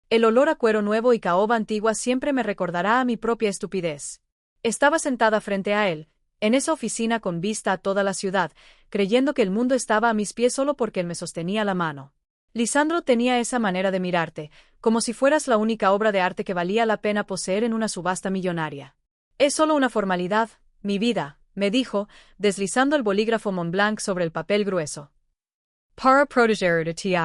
El olor a cuero nuevo y caoba antigua siempre me recordará a mi propia estupidez. Estaba sentada frente a él, en esa oficina con vista a toda la ciudad, creyendo que el mundo estaba a mis pies solo porque él me sostenía la mano. Lisandro tenía esa manera de mirarte, como si fueras la única obra de arte que valía la pena poseer en una subasta millonaria. Es solo una formalidad, mi vida, me dijo, deslizando el bolígrafo Montblanc sobre el papel grueso. Para proteger de ti.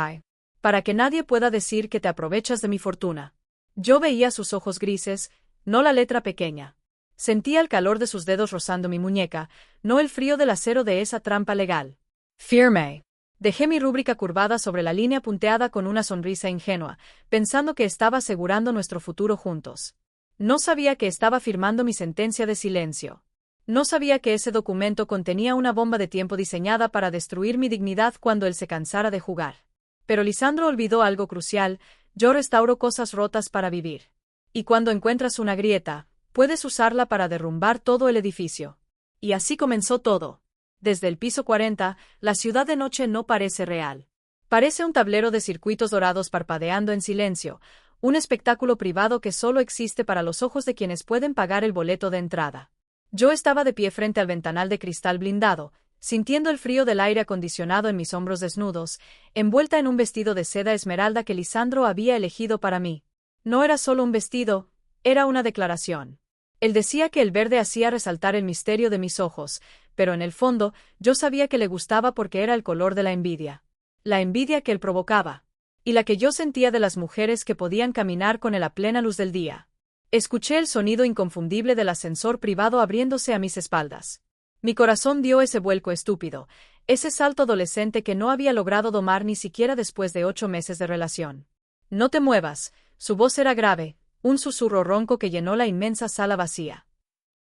Para que nadie pueda decir que te aprovechas de mi fortuna. Yo veía sus ojos grises, no la letra pequeña. Sentía el calor de sus dedos rozando mi muñeca, no el frío del acero de esa trampa legal. Firme. Dejé mi rúbrica curvada sobre la línea punteada con una sonrisa ingenua, pensando que estaba asegurando nuestro futuro juntos. No sabía que estaba firmando mi sentencia de silencio. No sabía que ese documento contenía una bomba de tiempo diseñada para destruir mi dignidad cuando él se cansara de jugar. Pero Lisandro olvidó algo crucial: yo restauro cosas rotas para vivir. Y cuando encuentras una grieta, puedes usarla para derrumbar todo el edificio. Y así comenzó todo. Desde el piso 40, la ciudad de noche no parece real. Parece un tablero de circuitos dorados parpadeando en silencio, un espectáculo privado que solo existe para los ojos de quienes pueden pagar el boleto de entrada. Yo estaba de pie frente al ventanal de cristal blindado, sintiendo el frío del aire acondicionado en mis hombros desnudos, envuelta en un vestido de seda esmeralda que Lisandro había elegido para mí. No era solo un vestido, era una declaración. Él decía que el verde hacía resaltar el misterio de mis ojos, pero en el fondo, yo sabía que le gustaba porque era el color de la envidia. La envidia que él provocaba. Y la que yo sentía de las mujeres que podían caminar con él a plena luz del día. Escuché el sonido inconfundible del ascensor privado abriéndose a mis espaldas. Mi corazón dio ese vuelco estúpido, ese salto adolescente que no había logrado domar ni siquiera después de 8 meses de relación. No te muevas, su voz era grave, un susurro ronco que llenó la inmensa sala vacía.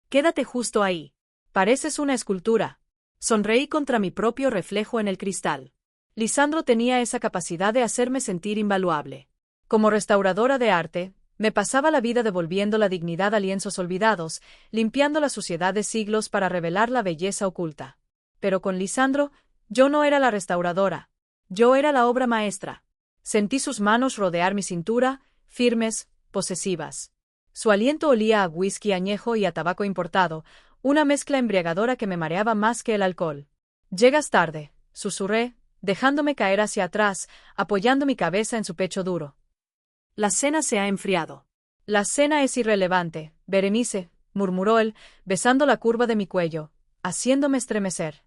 Quédate justo ahí. Pareces una escultura. Sonreí contra mi propio reflejo en el cristal. Lisandro tenía esa capacidad de hacerme sentir invaluable. Como restauradora de arte, me pasaba la vida devolviendo la dignidad a lienzos olvidados, limpiando la suciedad de siglos para revelar la belleza oculta. Pero con Lisandro, yo no era la restauradora. Yo era la obra maestra. Sentí sus manos rodear mi cintura, firmes, posesivas. Su aliento olía a whisky añejo y a tabaco importado, una mezcla embriagadora que me mareaba más que el alcohol. Llegas tarde, susurré, dejándome caer hacia atrás, apoyando mi cabeza en su pecho duro. La cena se ha enfriado. La cena es irrelevante, Berenice, murmuró él, besando la curva de mi cuello, haciéndome estremecer.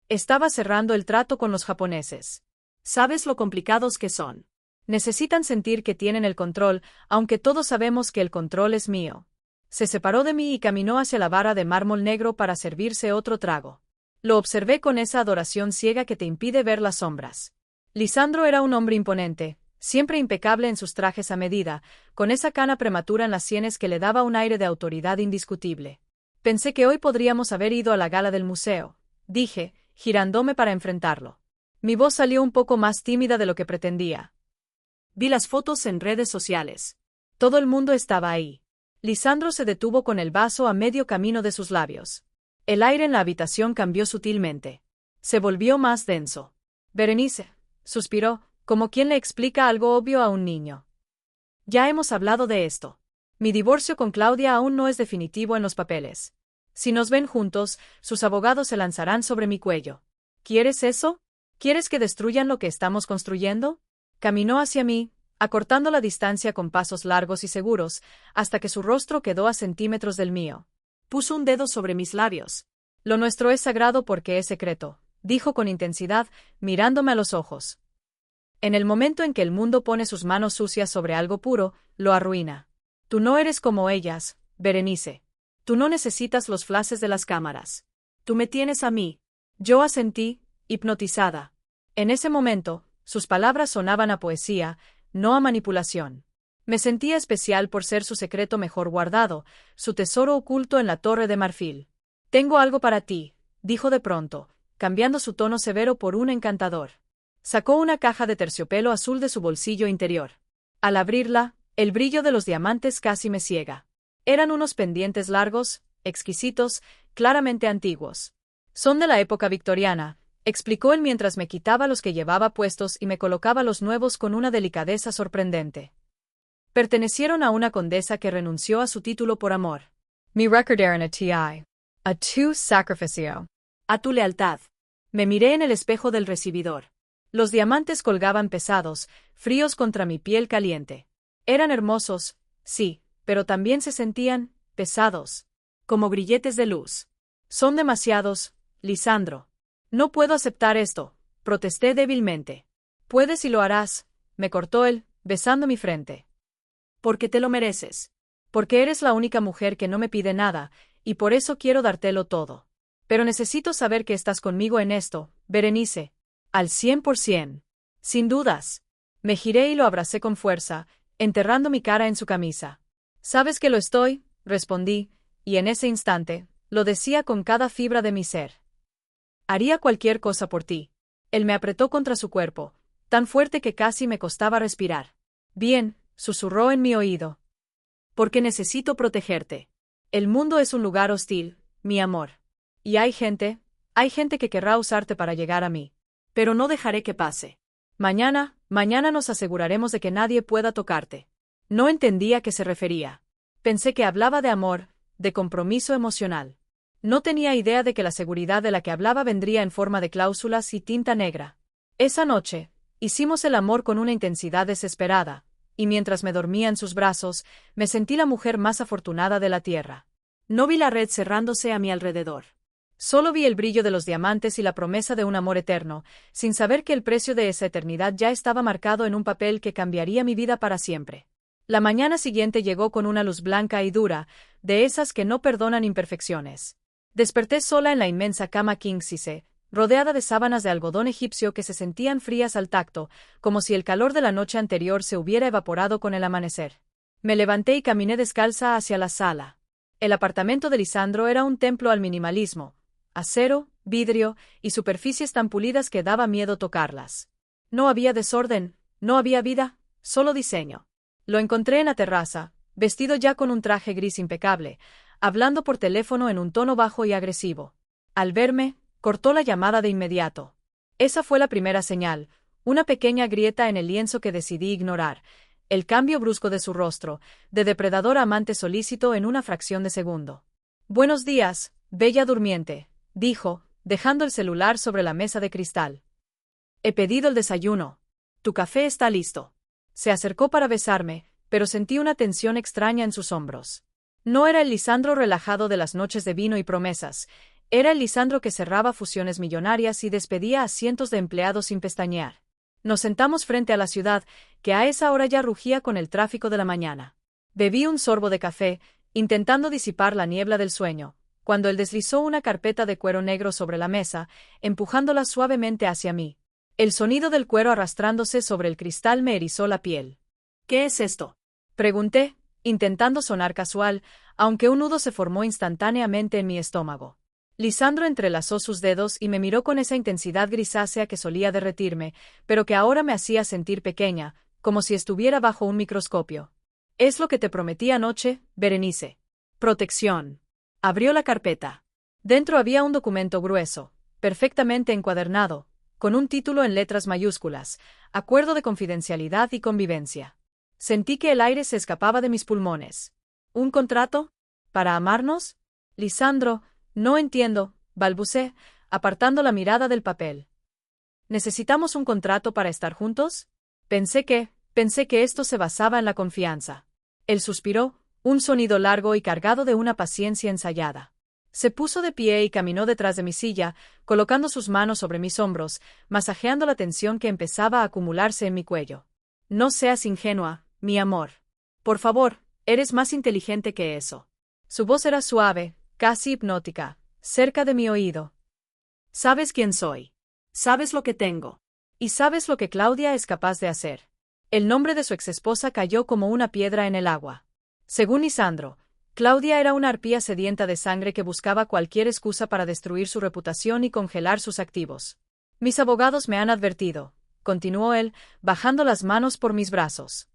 Estaba cerrando el trato con los japoneses. ¿Sabes lo complicados que son? Necesitan sentir que tienen el control, aunque todos sabemos que el control es mío. Se separó de mí y caminó hacia la barra de mármol negro para servirse otro trago. Lo observé con esa adoración ciega que te impide ver las sombras. Lisandro era un hombre imponente, siempre impecable en sus trajes a medida, con esa cana prematura en las sienes que le daba un aire de autoridad indiscutible. Pensé que hoy podríamos haber ido a la gala del museo, dije, girándome para enfrentarlo. Mi voz salió un poco más tímida de lo que pretendía. Vi las fotos en redes sociales. Todo el mundo estaba ahí. Lisandro se detuvo con el vaso a medio camino de sus labios. El aire en la habitación cambió sutilmente. Se volvió más denso. Berenice, suspiró, como quien le explica algo obvio a un niño. Ya hemos hablado de esto. Mi divorcio con Claudia aún no es definitivo en los papeles. Si nos ven juntos, sus abogados se lanzarán sobre mi cuello. ¿Quieres eso? ¿Quieres que destruyan lo que estamos construyendo? Caminó hacia mí, acortando la distancia con pasos largos y seguros, hasta que su rostro quedó a centímetros del mío. Puso un dedo sobre mis labios. Lo nuestro es sagrado porque es secreto, dijo con intensidad, mirándome a los ojos. En el momento en que el mundo pone sus manos sucias sobre algo puro, lo arruina. Tú no eres como ellas, Berenice. Tú no necesitas los flashes de las cámaras. Tú me tienes a mí. Yo asentí, hipnotizada. En ese momento, sus palabras sonaban a poesía, no a manipulación. Me sentía especial por ser su secreto mejor guardado, su tesoro oculto en la Torre de Marfil. Tengo algo para ti, dijo de pronto, cambiando su tono severo por un encantador. Sacó una caja de terciopelo azul de su bolsillo interior. Al abrirla, el brillo de los diamantes casi me ciega. Eran unos pendientes largos, exquisitos, claramente antiguos. Son de la época victoriana, explicó él mientras me quitaba los que llevaba puestos y me colocaba los nuevos con una delicadeza sorprendente. Pertenecieron a una condesa que renunció a su título por amor. Mi record era a tu sacrificio. A tu lealtad. Me miré en el espejo del recibidor. Los diamantes colgaban pesados, fríos contra mi piel caliente. Eran hermosos, sí, pero también se sentían pesados, como grilletes de luz. Son demasiados, Lisandro. No puedo aceptar esto, protesté débilmente. Puedes y lo harás, me cortó él, besando mi frente. Porque te lo mereces. Porque eres la única mujer que no me pide nada, y por eso quiero dártelo todo. Pero necesito saber que estás conmigo en esto, Berenice. Al 100%. Sin dudas. Me giré y lo abracé con fuerza, enterrando mi cara en su camisa. Sabes que lo estoy, respondí, y en ese instante, lo decía con cada fibra de mi ser. Haría cualquier cosa por ti. Él me apretó contra su cuerpo, tan fuerte que casi me costaba respirar. Bien, susurró en mi oído. Porque necesito protegerte. El mundo es un lugar hostil, mi amor. Y hay gente que querrá usarte para llegar a mí. Pero no dejaré que pase. Mañana nos aseguraremos de que nadie pueda tocarte. No entendía a qué se refería. Pensé que hablaba de amor, de compromiso emocional. No tenía idea de que la seguridad de la que hablaba vendría en forma de cláusulas y tinta negra. Esa noche, hicimos el amor con una intensidad desesperada, y mientras me dormía en sus brazos, me sentí la mujer más afortunada de la tierra. No vi la red cerrándose a mi alrededor. Solo vi el brillo de los diamantes y la promesa de un amor eterno, sin saber que el precio de esa eternidad ya estaba marcado en un papel que cambiaría mi vida para siempre. La mañana siguiente llegó con una luz blanca y dura, de esas que no perdonan imperfecciones. Desperté sola en la inmensa cama king size, rodeada de sábanas de algodón egipcio que se sentían frías al tacto, como si el calor de la noche anterior se hubiera evaporado con el amanecer. Me levanté y caminé descalza hacia la sala. El apartamento de Lisandro era un templo al minimalismo. Acero, vidrio y superficies tan pulidas que daba miedo tocarlas. No había desorden, no había vida, solo diseño. Lo encontré en la terraza, vestido ya con un traje gris impecable, hablando por teléfono en un tono bajo y agresivo. Al verme, cortó la llamada de inmediato. Esa fue la primera señal, una pequeña grieta en el lienzo que decidí ignorar, el cambio brusco de su rostro, de depredador a amante solícito en una fracción de segundo. Buenos días, bella durmiente, dijo, dejando el celular sobre la mesa de cristal. He pedido el desayuno. Tu café está listo. Se acercó para besarme, pero sentí una tensión extraña en sus hombros. No era el Lisandro relajado de las noches de vino y promesas, era el Lisandro que cerraba fusiones millonarias y despedía a cientos de empleados sin pestañear. Nos sentamos frente a la ciudad, que a esa hora ya rugía con el tráfico de la mañana. Bebí un sorbo de café, intentando disipar la niebla del sueño, cuando él deslizó una carpeta de cuero negro sobre la mesa, empujándola suavemente hacia mí. El sonido del cuero arrastrándose sobre el cristal me erizó la piel. ¿Qué es esto?, pregunté, intentando sonar casual, aunque un nudo se formó instantáneamente en mi estómago. Lisandro entrelazó sus dedos y me miró con esa intensidad grisácea que solía derretirme, pero que ahora me hacía sentir pequeña, como si estuviera bajo un microscopio. Es lo que te prometí anoche, Berenice. Protección. Abrió la carpeta. Dentro había un documento grueso, perfectamente encuadernado, con un título en letras mayúsculas, Acuerdo de confidencialidad y convivencia. Sentí que el aire se escapaba de mis pulmones. ¿Un contrato? ¿Para amarnos? Lisandro, no entiendo, balbucé, apartando la mirada del papel. ¿Necesitamos un contrato para estar juntos? Pensé que esto se basaba en la confianza. Él suspiró, un sonido largo y cargado de una paciencia ensayada. Se puso de pie y caminó detrás de mi silla, colocando sus manos sobre mis hombros, masajeando la tensión que empezaba a acumularse en mi cuello. No seas ingenua, mi amor. Por favor, eres más inteligente que eso. Su voz era suave, casi hipnótica, cerca de mi oído. Sabes quién soy. Sabes lo que tengo. Y sabes lo que Claudia es capaz de hacer. El nombre de su exesposa cayó como una piedra en el agua. Según Lisandro, Claudia era una arpía sedienta de sangre que buscaba cualquier excusa para destruir su reputación y congelar sus activos. Mis abogados me han advertido, continuó él, bajando las manos por mis brazos.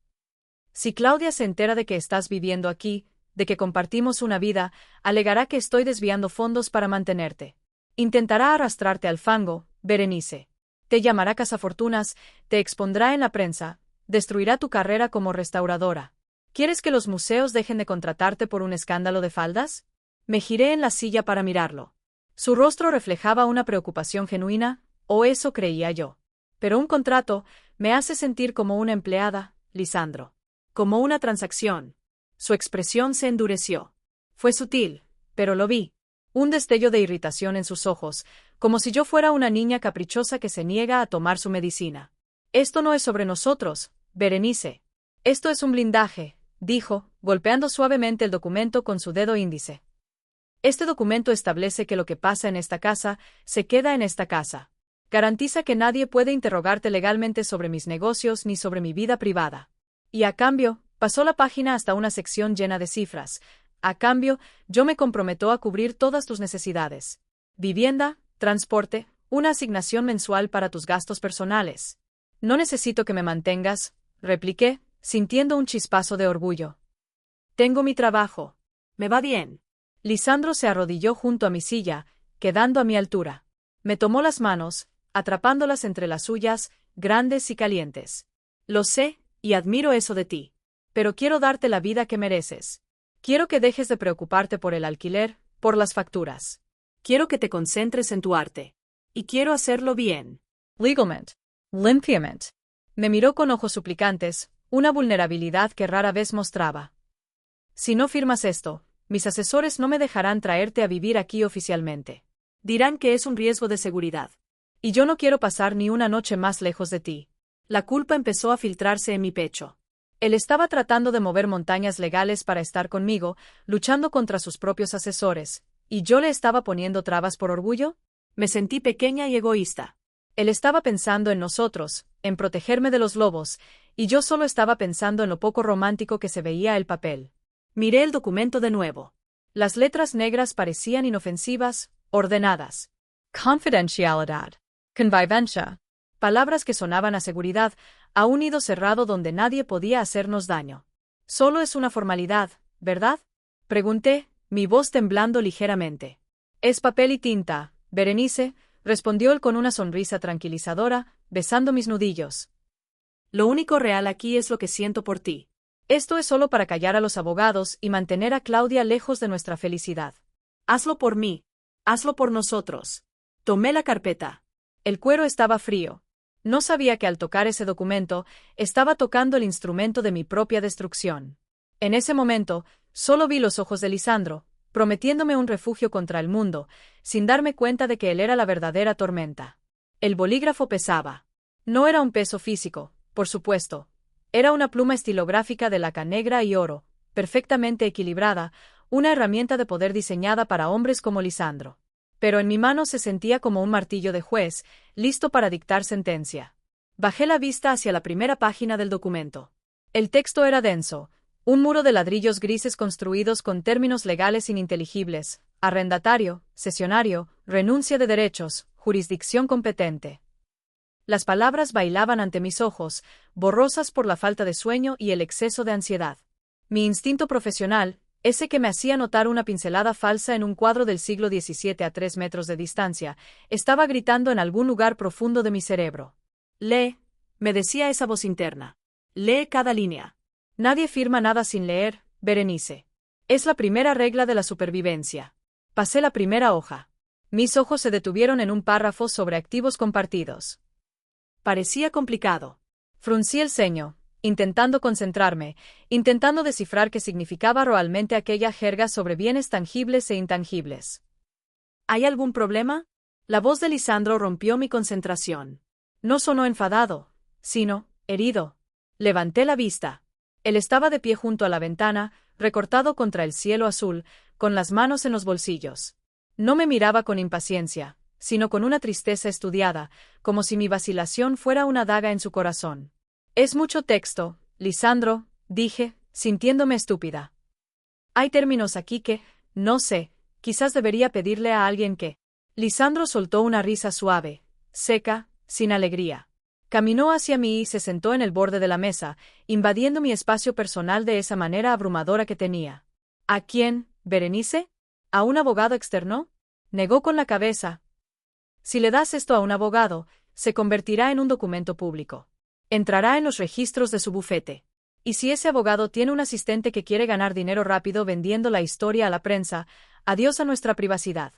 Si Claudia se entera de que estás viviendo aquí, de que compartimos una vida, alegará que estoy desviando fondos para mantenerte. Intentará arrastrarte al fango, Berenice. Te llamará cazafortunas, te expondrá en la prensa, destruirá tu carrera como restauradora. ¿Quieres que los museos dejen de contratarte por un escándalo de faldas? Me giré en la silla para mirarlo. Su rostro reflejaba una preocupación genuina, o eso creía yo. Pero un contrato me hace sentir como una empleada, Lisandro. Como una transacción. Su expresión se endureció. Fue sutil, pero lo vi. Un destello de irritación en sus ojos, como si yo fuera una niña caprichosa que se niega a tomar su medicina. Esto no es sobre nosotros, Berenice. Esto es un blindaje, dijo, golpeando suavemente el documento con su dedo índice. Este documento establece que lo que pasa en esta casa, se queda en esta casa. Garantiza que nadie puede interrogarte legalmente sobre mis negocios ni sobre mi vida privada. Y a cambio, pasó la página hasta una sección llena de cifras. A cambio, yo me comprometo a cubrir todas tus necesidades. Vivienda, transporte, una asignación mensual para tus gastos personales. No necesito que me mantengas, repliqué, sintiendo un chispazo de orgullo. Tengo mi trabajo. Me va bien. Lisandro se arrodilló junto a mi silla, quedando a mi altura. Me tomó las manos, atrapándolas entre las suyas, grandes y calientes. Lo sé, y admiro eso de ti. Pero quiero darte la vida que mereces. Quiero que dejes de preocuparte por el alquiler, por las facturas. Quiero que te concentres en tu arte. Y quiero hacerlo bien. Legalmente. Limpiamente. Me miró con ojos suplicantes, una vulnerabilidad que rara vez mostraba. Si no firmas esto, mis asesores no me dejarán traerte a vivir aquí oficialmente. Dirán que es un riesgo de seguridad. Y yo no quiero pasar ni una noche más lejos de ti. La culpa empezó a filtrarse en mi pecho. Él estaba tratando de mover montañas legales para estar conmigo, luchando contra sus propios asesores, ¿y yo le estaba poniendo trabas por orgullo? Me sentí pequeña y egoísta. Él estaba pensando en nosotros, en protegerme de los lobos, y yo solo estaba pensando en lo poco romántico que se veía el papel. Miré el documento de nuevo. Las letras negras parecían inofensivas, ordenadas. Confidencialidad. Convivencia. Palabras que sonaban a seguridad, a un nido cerrado donde nadie podía hacernos daño. Solo es una formalidad, ¿verdad? Pregunté, mi voz temblando ligeramente. Es papel y tinta, Berenice, respondió él con una sonrisa tranquilizadora, besando mis nudillos. Lo único real aquí es lo que siento por ti. Esto es solo para callar a los abogados y mantener a Claudia lejos de nuestra felicidad. Hazlo por mí. Hazlo por nosotros. Tomé la carpeta. El cuero estaba frío. No sabía que al tocar ese documento, estaba tocando el instrumento de mi propia destrucción. En ese momento, solo vi los ojos de Lisandro, prometiéndome un refugio contra el mundo, sin darme cuenta de que él era la verdadera tormenta. El bolígrafo pesaba. No era un peso físico, por supuesto. Era una pluma estilográfica de laca negra y oro, perfectamente equilibrada, una herramienta de poder diseñada para hombres como Lisandro. Pero en mi mano se sentía como un martillo de juez, listo para dictar sentencia. Bajé la vista hacia la primera página del documento. El texto era denso, un muro de ladrillos grises construidos con términos legales ininteligibles, arrendatario, cesionario, renuncia de derechos, jurisdicción competente. Las palabras bailaban ante mis ojos, borrosas por la falta de sueño y el exceso de ansiedad. Mi instinto profesional, ese que me hacía notar una pincelada falsa en un cuadro del siglo XVII a 3 metros de distancia, estaba gritando en algún lugar profundo de mi cerebro. Lee, me decía esa voz interna. Lee cada línea. Nadie firma nada sin leer, Berenice. Es la primera regla de la supervivencia. Pasé la primera hoja. Mis ojos se detuvieron en un párrafo sobre activos compartidos. Parecía complicado. Fruncí el ceño, intentando concentrarme, intentando descifrar qué significaba realmente aquella jerga sobre bienes tangibles e intangibles. ¿Hay algún problema? La voz de Lisandro rompió mi concentración. No sonó enfadado, sino herido. Levanté la vista. Él estaba de pie junto a la ventana, recortado contra el cielo azul, con las manos en los bolsillos. No me miraba con impaciencia, sino con una tristeza estudiada, como si mi vacilación fuera una daga en su corazón. Es mucho texto, Lisandro, dije, sintiéndome estúpida. Hay términos aquí que, no sé, quizás debería pedirle a alguien que... Lisandro soltó una risa suave, seca, sin alegría. Caminó hacia mí y se sentó en el borde de la mesa, invadiendo mi espacio personal de esa manera abrumadora que tenía. ¿A quién, Berenice? ¿A un abogado externo? Negó con la cabeza. Si le das esto a un abogado, se convertirá en un documento público. Entrará en los registros de su bufete. Y si ese abogado tiene un asistente que quiere ganar dinero rápido vendiendo la historia a la prensa, adiós a nuestra privacidad.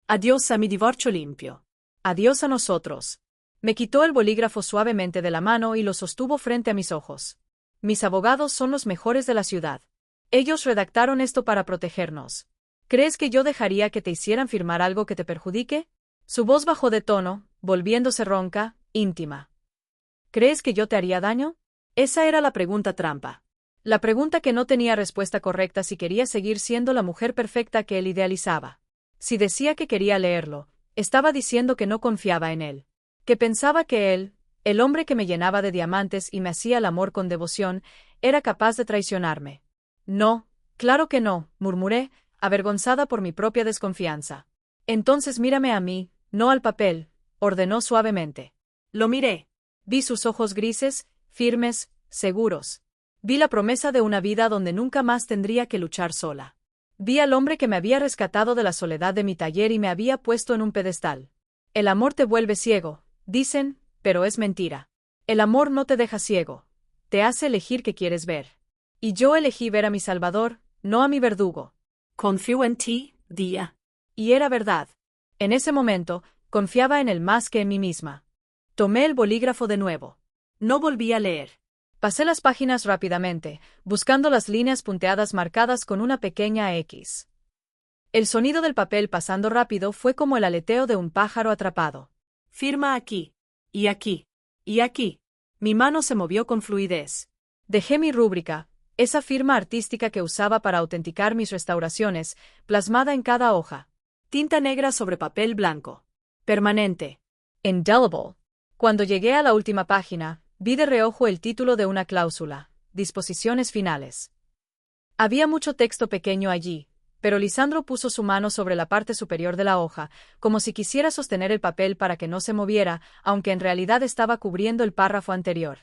Adiós a mi divorcio limpio. Adiós a nosotros. Me quitó el bolígrafo suavemente de la mano y lo sostuvo frente a mis ojos. Mis abogados son los mejores de la ciudad. Ellos redactaron esto para protegernos. ¿Crees que yo dejaría que te hicieran firmar algo que te perjudique? Su voz bajó de tono, volviéndose ronca, íntima. ¿Crees que yo te haría daño? Esa era la pregunta trampa. La pregunta que no tenía respuesta correcta si quería seguir siendo la mujer perfecta que él idealizaba. Si decía que quería leerlo, estaba diciendo que no confiaba en él. Que pensaba que él, el hombre que me llenaba de diamantes y me hacía el amor con devoción, era capaz de traicionarme. No, claro que no, murmuré, avergonzada por mi propia desconfianza. Entonces mírame a mí, no al papel, ordenó suavemente. Lo miré. Vi sus ojos grises, firmes, seguros. Vi la promesa de una vida donde nunca más tendría que luchar sola. Vi al hombre que me había rescatado de la soledad de mi taller y me había puesto en un pedestal. El amor te vuelve ciego, dicen, pero es mentira. El amor no te deja ciego. Te hace elegir qué quieres ver. Y yo elegí ver a mi Salvador, no a mi verdugo. Confío en ti, Dia. Y era verdad. En ese momento, confiaba en él más que en mí misma. Tomé el bolígrafo de nuevo. No volví a leer. Pasé las páginas rápidamente, buscando las líneas punteadas marcadas con una pequeña X. El sonido del papel pasando rápido fue como el aleteo de un pájaro atrapado. Firma aquí. Y aquí. Y aquí. Mi mano se movió con fluidez. Dejé mi rúbrica, esa firma artística que usaba para autenticar mis restauraciones, plasmada en cada hoja. Tinta negra sobre papel blanco. Permanente. Indelible. Cuando llegué a la última página, vi de reojo el título de una cláusula, disposiciones finales. Había mucho texto pequeño allí, pero Lisandro puso su mano sobre la parte superior de la hoja, como si quisiera sostener el papel para que no se moviera, aunque en realidad estaba cubriendo el párrafo anterior.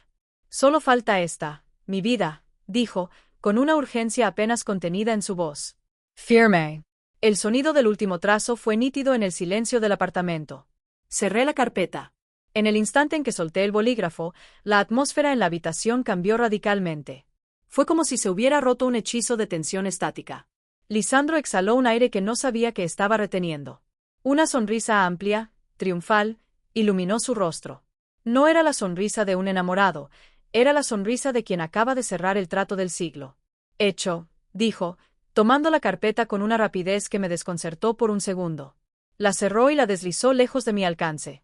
Solo falta esta, mi vida, dijo, con una urgencia apenas contenida en su voz. Firme. El sonido del último trazo fue nítido en el silencio del apartamento. Cerré la carpeta. En el instante en que solté el bolígrafo, la atmósfera en la habitación cambió radicalmente. Fue como si se hubiera roto un hechizo de tensión estática. Lisandro exhaló un aire que no sabía que estaba reteniendo. Una sonrisa amplia, triunfal, iluminó su rostro. No era la sonrisa de un enamorado, era la sonrisa de quien acaba de cerrar el trato del siglo. Hecho, dijo, tomando la carpeta con una rapidez que me desconcertó por un segundo. La cerró y la deslizó lejos de mi alcance.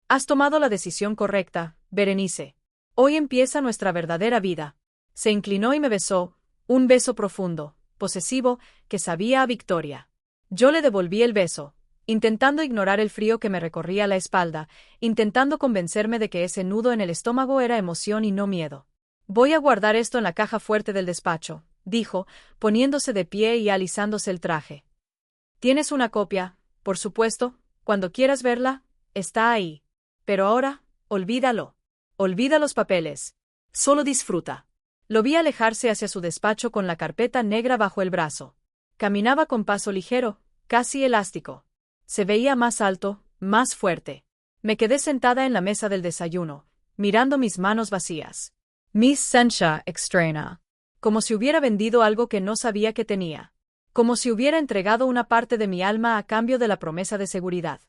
Has tomado la decisión correcta, Berenice. Hoy empieza nuestra verdadera vida. Se inclinó y me besó, un beso profundo, posesivo, que sabía a victoria. Yo le devolví el beso, intentando ignorar el frío que me recorría la espalda, intentando convencerme de que ese nudo en el estómago era emoción y no miedo. Voy a guardar esto en la caja fuerte del despacho, dijo, poniéndose de pie y alisándose el traje. Tienes una copia, por supuesto, cuando quieras verla, está ahí. Pero ahora, olvídalo. Olvida los papeles. Solo disfruta. Lo vi alejarse hacia su despacho con la carpeta negra bajo el brazo. Caminaba con paso ligero, casi elástico. Se veía más alto, más fuerte. Me quedé sentada en la mesa del desayuno, mirando mis manos vacías. Miss Sencha extraña. Como si hubiera vendido algo que no sabía que tenía. Como si hubiera entregado una parte de mi alma a cambio de la promesa de seguridad.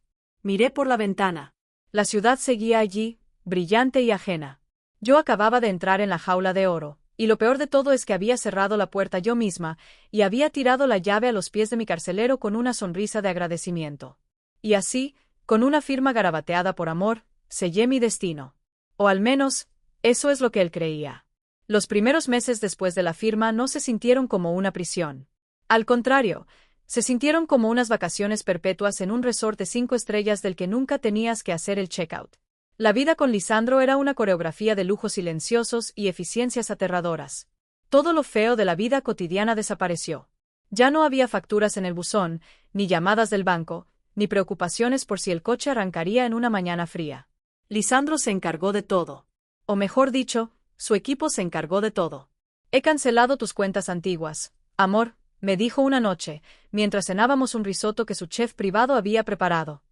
Miré por la ventana. La ciudad seguía allí, brillante y ajena. Yo acababa de entrar en la jaula de oro, y lo peor de todo es que había cerrado la puerta yo misma, y había tirado la llave a los pies de mi carcelero con una sonrisa de agradecimiento. Y así, con una firma garabateada por amor, sellé mi destino. O al menos, eso es lo que él creía. Los primeros meses después de la firma no se sintieron como una prisión. Al contrario, se sintieron como unas vacaciones perpetuas en un resort de 5 estrellas del que nunca tenías que hacer el checkout. La vida con Lisandro era una coreografía de lujos silenciosos y eficiencias aterradoras. Todo lo feo de la vida cotidiana desapareció. Ya no había facturas en el buzón, ni llamadas del banco, ni preocupaciones por si el coche arrancaría en una mañana fría. Lisandro se encargó de todo. O mejor dicho, su equipo se encargó de todo. He cancelado tus cuentas antiguas, amor, me dijo una noche, mientras cenábamos un risotto que su chef privado había preparado.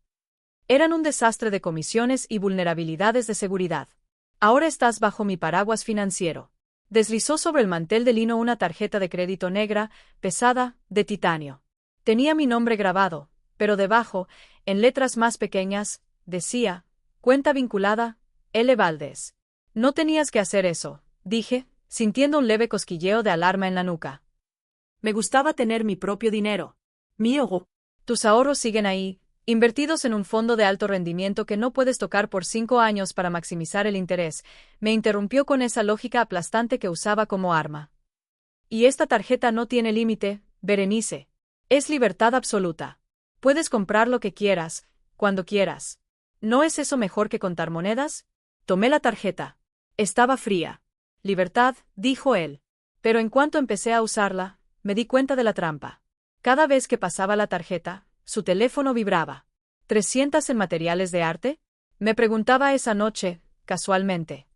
Eran un desastre de comisiones y vulnerabilidades de seguridad. Ahora estás bajo mi paraguas financiero. Deslizó sobre el mantel de lino una tarjeta de crédito negra, pesada, de titanio. Tenía mi nombre grabado, pero debajo, en letras más pequeñas, decía, cuenta vinculada, L. Valdés. No tenías que hacer eso, dije, sintiendo un leve cosquilleo de alarma en la nuca. Me gustaba tener mi propio dinero. Mío. Tus ahorros siguen ahí, invertidos en un fondo de alto rendimiento que no puedes tocar por 5 años para maximizar el interés, me interrumpió con esa lógica aplastante que usaba como arma. Y esta tarjeta no tiene límite, Berenice. Es libertad absoluta. Puedes comprar lo que quieras, cuando quieras. ¿No es eso mejor que contar monedas? Tomé la tarjeta. Estaba fría. Libertad, dijo él. Pero en cuanto empecé a usarla, me di cuenta de la trampa. Cada vez que pasaba la tarjeta, su teléfono vibraba. ¿300 en materiales de arte? Me preguntaba esa noche, casualmente.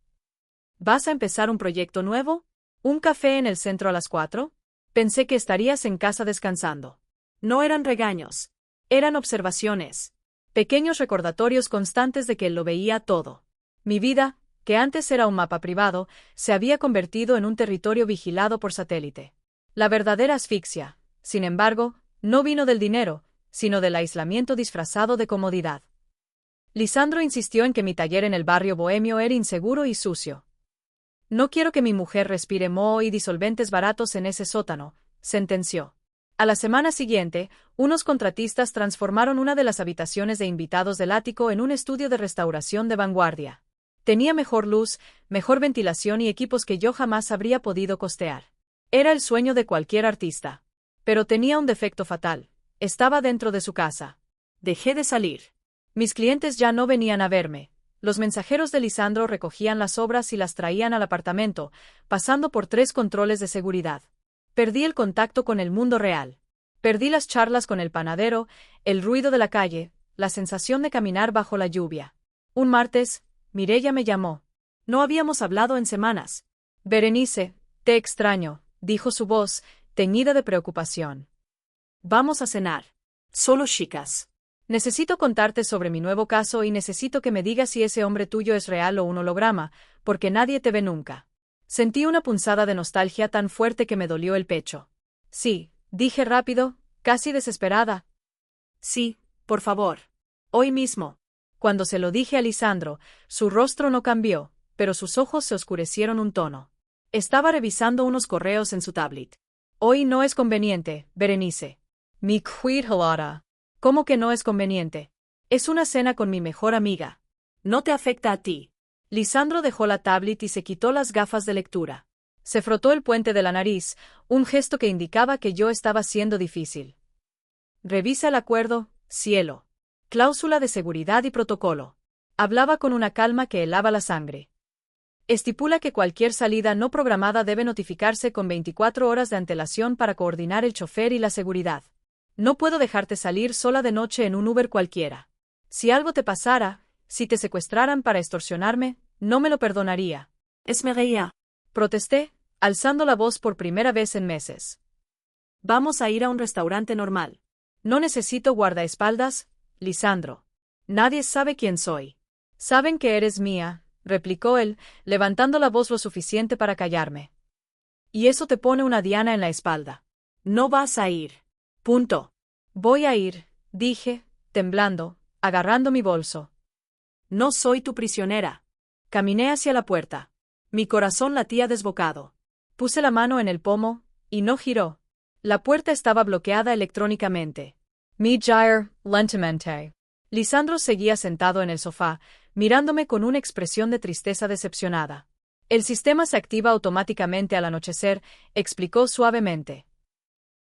¿Vas a empezar un proyecto nuevo? ¿Un café en el centro a las 4? Pensé que estarías en casa descansando. No eran regaños. Eran observaciones. Pequeños recordatorios constantes de que él lo veía todo. Mi vida, que antes era un mapa privado, se había convertido en un territorio vigilado por satélite. La verdadera asfixia, sin embargo, no vino del dinero, sino del aislamiento disfrazado de comodidad. Lisandro insistió en que mi taller en el barrio bohemio era inseguro y sucio. No quiero que mi mujer respire moho y disolventes baratos en ese sótano, sentenció. A la semana siguiente, unos contratistas transformaron una de las habitaciones de invitados del ático en un estudio de restauración de vanguardia. Tenía mejor luz, mejor ventilación y equipos que yo jamás habría podido costear. Era el sueño de cualquier artista. Pero tenía un defecto fatal. Estaba dentro de su casa. Dejé de salir. Mis clientes ya no venían a verme. Los mensajeros de Lisandro recogían las obras y las traían al apartamento, pasando por 3 controles de seguridad. Perdí el contacto con el mundo real. Perdí las charlas con el panadero, el ruido de la calle, la sensación de caminar bajo la lluvia. Un martes, Mireya me llamó. No habíamos hablado en semanas. Berenice, te extraño, dijo su voz, teñida de preocupación. Vamos a cenar. Solo chicas. Necesito contarte sobre mi nuevo caso y necesito que me digas si ese hombre tuyo es real o un holograma, porque nadie te ve nunca. Sentí una punzada de nostalgia tan fuerte que me dolió el pecho. Sí, dije rápido, casi desesperada. Sí, por favor. Hoy mismo. Cuando se lo dije a Lisandro, su rostro no cambió, pero sus ojos se oscurecieron un tono. Estaba revisando unos correos en su tablet. Hoy no es conveniente, Berenice. Mi cuidadora. ¿Cómo que no es conveniente? Es una cena con mi mejor amiga. No te afecta a ti. Lisandro dejó la tablet y se quitó las gafas de lectura. Se frotó el puente de la nariz, un gesto que indicaba que yo estaba siendo difícil. Revisa el acuerdo, cielo. Cláusula de seguridad y protocolo. Hablaba con una calma que helaba la sangre. Estipula que cualquier salida no programada debe notificarse con 24 horas de antelación para coordinar el chofer y la seguridad. No puedo dejarte salir sola de noche en un Uber cualquiera. Si algo te pasara, si te secuestraran para extorsionarme, no me lo perdonaría. Esmería. Protesté, alzando la voz por primera vez en meses. Vamos a ir a un restaurante normal. No necesito guardaespaldas, Lisandro. Nadie sabe quién soy. Saben que eres mía, replicó él, levantando la voz lo suficiente para callarme. Y eso te pone una diana en la espalda. No vas a ir. Punto. Voy a ir, dije, temblando, agarrando mi bolso. No soy tu prisionera. Caminé hacia la puerta. Mi corazón latía desbocado. Puse la mano en el pomo, y no giró. La puerta estaba bloqueada electrónicamente. Mi gire, lentamente. Lisandro seguía sentado en el sofá, mirándome con una expresión de tristeza decepcionada. El sistema se activa automáticamente al anochecer, explicó suavemente.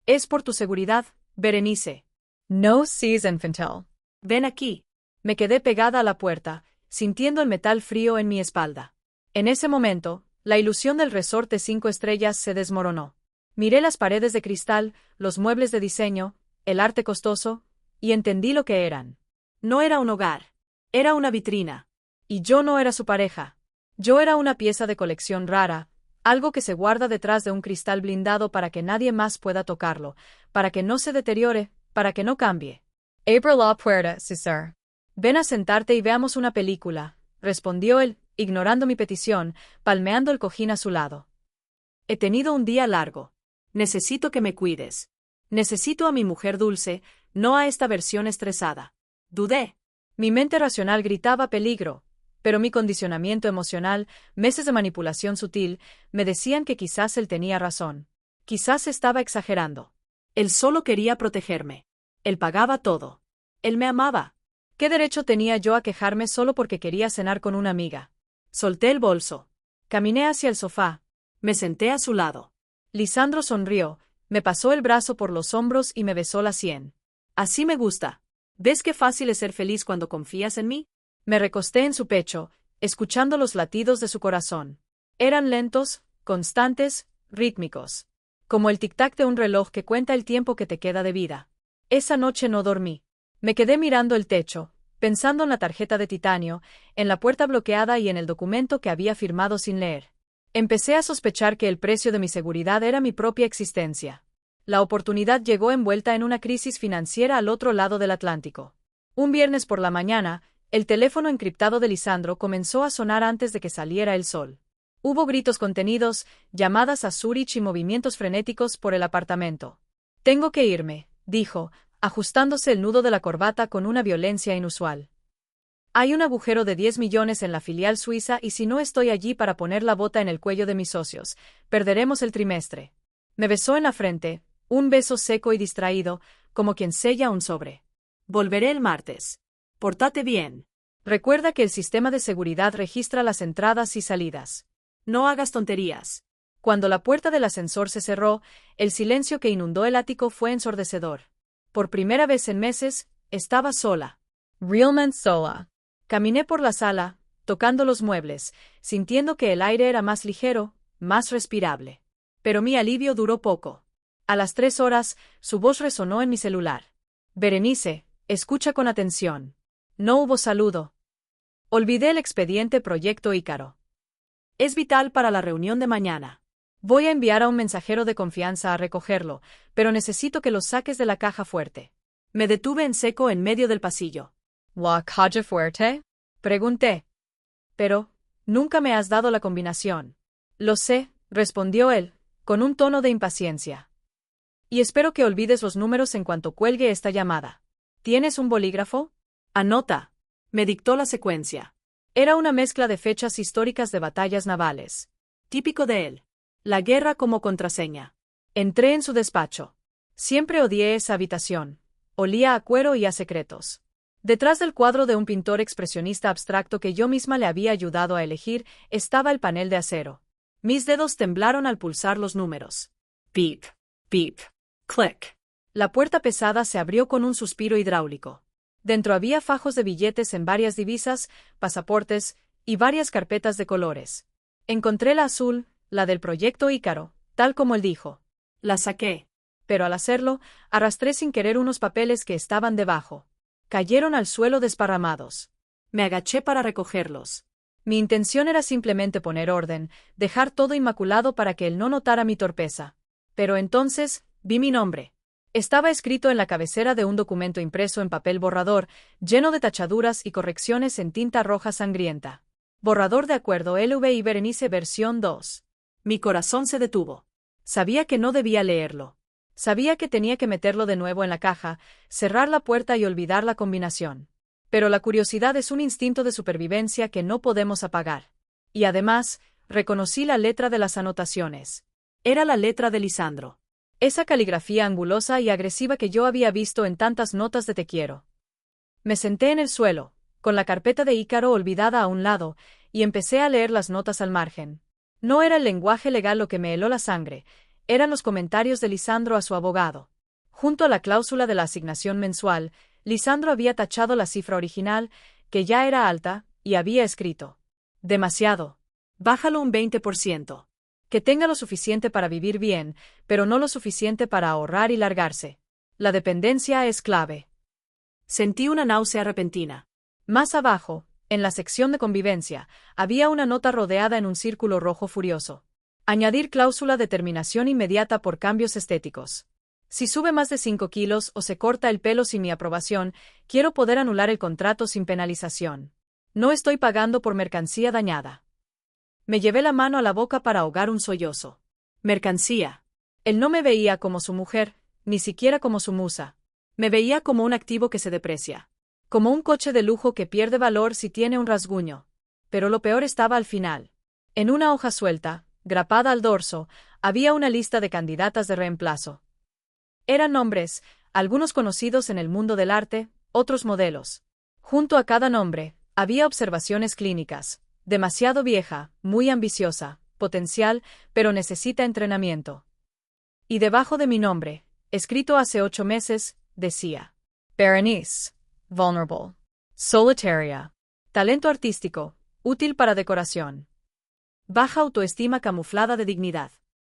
Es por tu seguridad, Berenice. No seas infantil. Ven aquí. Me quedé pegada a la puerta, sintiendo el metal frío en mi espalda. En ese momento, la ilusión del resort de 5 estrellas se desmoronó. Miré las paredes de cristal, los muebles de diseño, el arte costoso, y entendí lo que eran. No era un hogar. Era una vitrina. Y yo no era su pareja. Yo era una pieza de colección rara, algo que se guarda detrás de un cristal blindado para que nadie más pueda tocarlo, para que no se deteriore, para que no cambie. Abre la puerta, César. Ven a sentarte y veamos una película, respondió él, ignorando mi petición, palmeando el cojín a su lado. He tenido un día largo. Necesito que me cuides. Necesito a mi mujer dulce, no a esta versión estresada. Dudé. Mi mente racional gritaba peligro, pero mi condicionamiento emocional, meses de manipulación sutil, me decían que quizás él tenía razón. Quizás estaba exagerando. Él solo quería protegerme. Él pagaba todo. Él me amaba. ¿Qué derecho tenía yo a quejarme solo porque quería cenar con una amiga? Solté el bolso. Caminé hacia el sofá. Me senté a su lado. Lisandro sonrió, me pasó el brazo por los hombros y me besó la sien. Así me gusta. ¿Ves qué fácil es ser feliz cuando confías en mí? Me recosté en su pecho, escuchando los latidos de su corazón. Eran lentos, constantes, rítmicos. Como el tic-tac de un reloj que cuenta el tiempo que te queda de vida. Esa noche no dormí. Me quedé mirando el techo, pensando en la tarjeta de titanio, en la puerta bloqueada y en el documento que había firmado sin leer. Empecé a sospechar que el precio de mi seguridad era mi propia existencia. La oportunidad llegó envuelta en una crisis financiera al otro lado del Atlántico. Un viernes por la mañana, el teléfono encriptado de Lisandro comenzó a sonar antes de que saliera el sol. Hubo gritos contenidos, llamadas a Zurich y movimientos frenéticos por el apartamento. Tengo que irme, dijo, ajustándose el nudo de la corbata con una violencia inusual. Hay un agujero de 10 millones en la filial suiza y si no estoy allí para poner la bota en el cuello de mis socios, perderemos el trimestre. Me besó en la frente, un beso seco y distraído, como quien sella un sobre. Volveré el martes. Pórtate bien. Recuerda que el sistema de seguridad registra las entradas y salidas. No hagas tonterías. Cuando la puerta del ascensor se cerró, el silencio que inundó el ático fue ensordecedor. Por primera vez en meses, estaba sola. Realmente sola. Caminé por la sala, tocando los muebles, sintiendo que el aire era más ligero, más respirable. Pero mi alivio duró poco. A las 3 horas, su voz resonó en mi celular. Berenice, escucha con atención. No hubo saludo. Olvidé el expediente Proyecto Ícaro. Es vital para la reunión de mañana. Voy a enviar a un mensajero de confianza a recogerlo, pero necesito que lo saques de la caja fuerte. Me detuve en seco en medio del pasillo. ¿La caja fuerte? Pregunté. Pero, nunca me has dado la combinación. Lo sé, respondió él, con un tono de impaciencia. Y espero que olvides los números en cuanto cuelgue esta llamada. ¿Tienes un bolígrafo? Anota. Me dictó la secuencia. Era una mezcla de fechas históricas de batallas navales. Típico de él. La guerra como contraseña. Entré en su despacho. Siempre odié esa habitación. Olía a cuero y a secretos. Detrás del cuadro de un pintor expresionista abstracto que yo misma le había ayudado a elegir, estaba el panel de acero. Mis dedos temblaron al pulsar los números. Beep, beep, click. La puerta pesada se abrió con un suspiro hidráulico. Dentro había fajos de billetes en varias divisas, pasaportes y varias carpetas de colores. Encontré la azul, la del Proyecto Ícaro, tal como él dijo. La saqué. Pero al hacerlo, arrastré sin querer unos papeles que estaban debajo. Cayeron al suelo desparramados. Me agaché para recogerlos. Mi intención era simplemente poner orden, dejar todo inmaculado para que él no notara mi torpeza. Pero entonces, vi mi nombre. Estaba escrito en la cabecera de un documento impreso en papel borrador, lleno de tachaduras y correcciones en tinta roja sangrienta. Borrador de acuerdo LV y Berenice versión 2. Mi corazón se detuvo. Sabía que no debía leerlo. Sabía que tenía que meterlo de nuevo en la caja, cerrar la puerta y olvidar la combinación. Pero la curiosidad es un instinto de supervivencia que no podemos apagar. Y además, reconocí la letra de las anotaciones. Era la letra de Lisandro. Esa caligrafía angulosa y agresiva que yo había visto en tantas notas de te quiero. Me senté en el suelo, con la carpeta de Ícaro olvidada a un lado, y empecé a leer las notas al margen. No era el lenguaje legal lo que me heló la sangre, eran los comentarios de Lisandro a su abogado. Junto a la cláusula de la asignación mensual, Lisandro había tachado la cifra original, que ya era alta, y había escrito: demasiado. Bájalo un 20%. Que tenga lo suficiente para vivir bien, pero no lo suficiente para ahorrar y largarse. La dependencia es clave. Sentí una náusea repentina. Más abajo, en la sección de convivencia, había una nota rodeada en un círculo rojo furioso. Añadir cláusula de terminación inmediata por cambios estéticos. Si sube más de 5 kilos o se corta el pelo sin mi aprobación, quiero poder anular el contrato sin penalización. No estoy pagando por mercancía dañada. Me llevé la mano a la boca para ahogar un sollozo. Mercancía. Él no me veía como su mujer, ni siquiera como su musa. Me veía como un activo que se deprecia. Como un coche de lujo que pierde valor si tiene un rasguño. Pero lo peor estaba al final. En una hoja suelta, grapada al dorso, había una lista de candidatas de reemplazo. Eran nombres, algunos conocidos en el mundo del arte, otros modelos. Junto a cada nombre, había observaciones clínicas. Demasiado vieja, muy ambiciosa, potencial, pero necesita entrenamiento. Y debajo de mi nombre, escrito hace 8 meses, decía: Berenice, vulnerable, solitaria, talento artístico, útil para decoración. Baja autoestima camuflada de dignidad.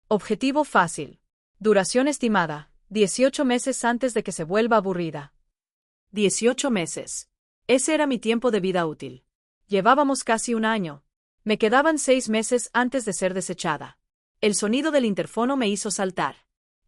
Objetivo fácil. Duración estimada, 18 meses antes de que se vuelva aburrida. 18 meses. Ese era mi tiempo de vida útil. Llevábamos casi un año. Me quedaban 6 meses antes de ser desechada. El sonido del interfono me hizo saltar.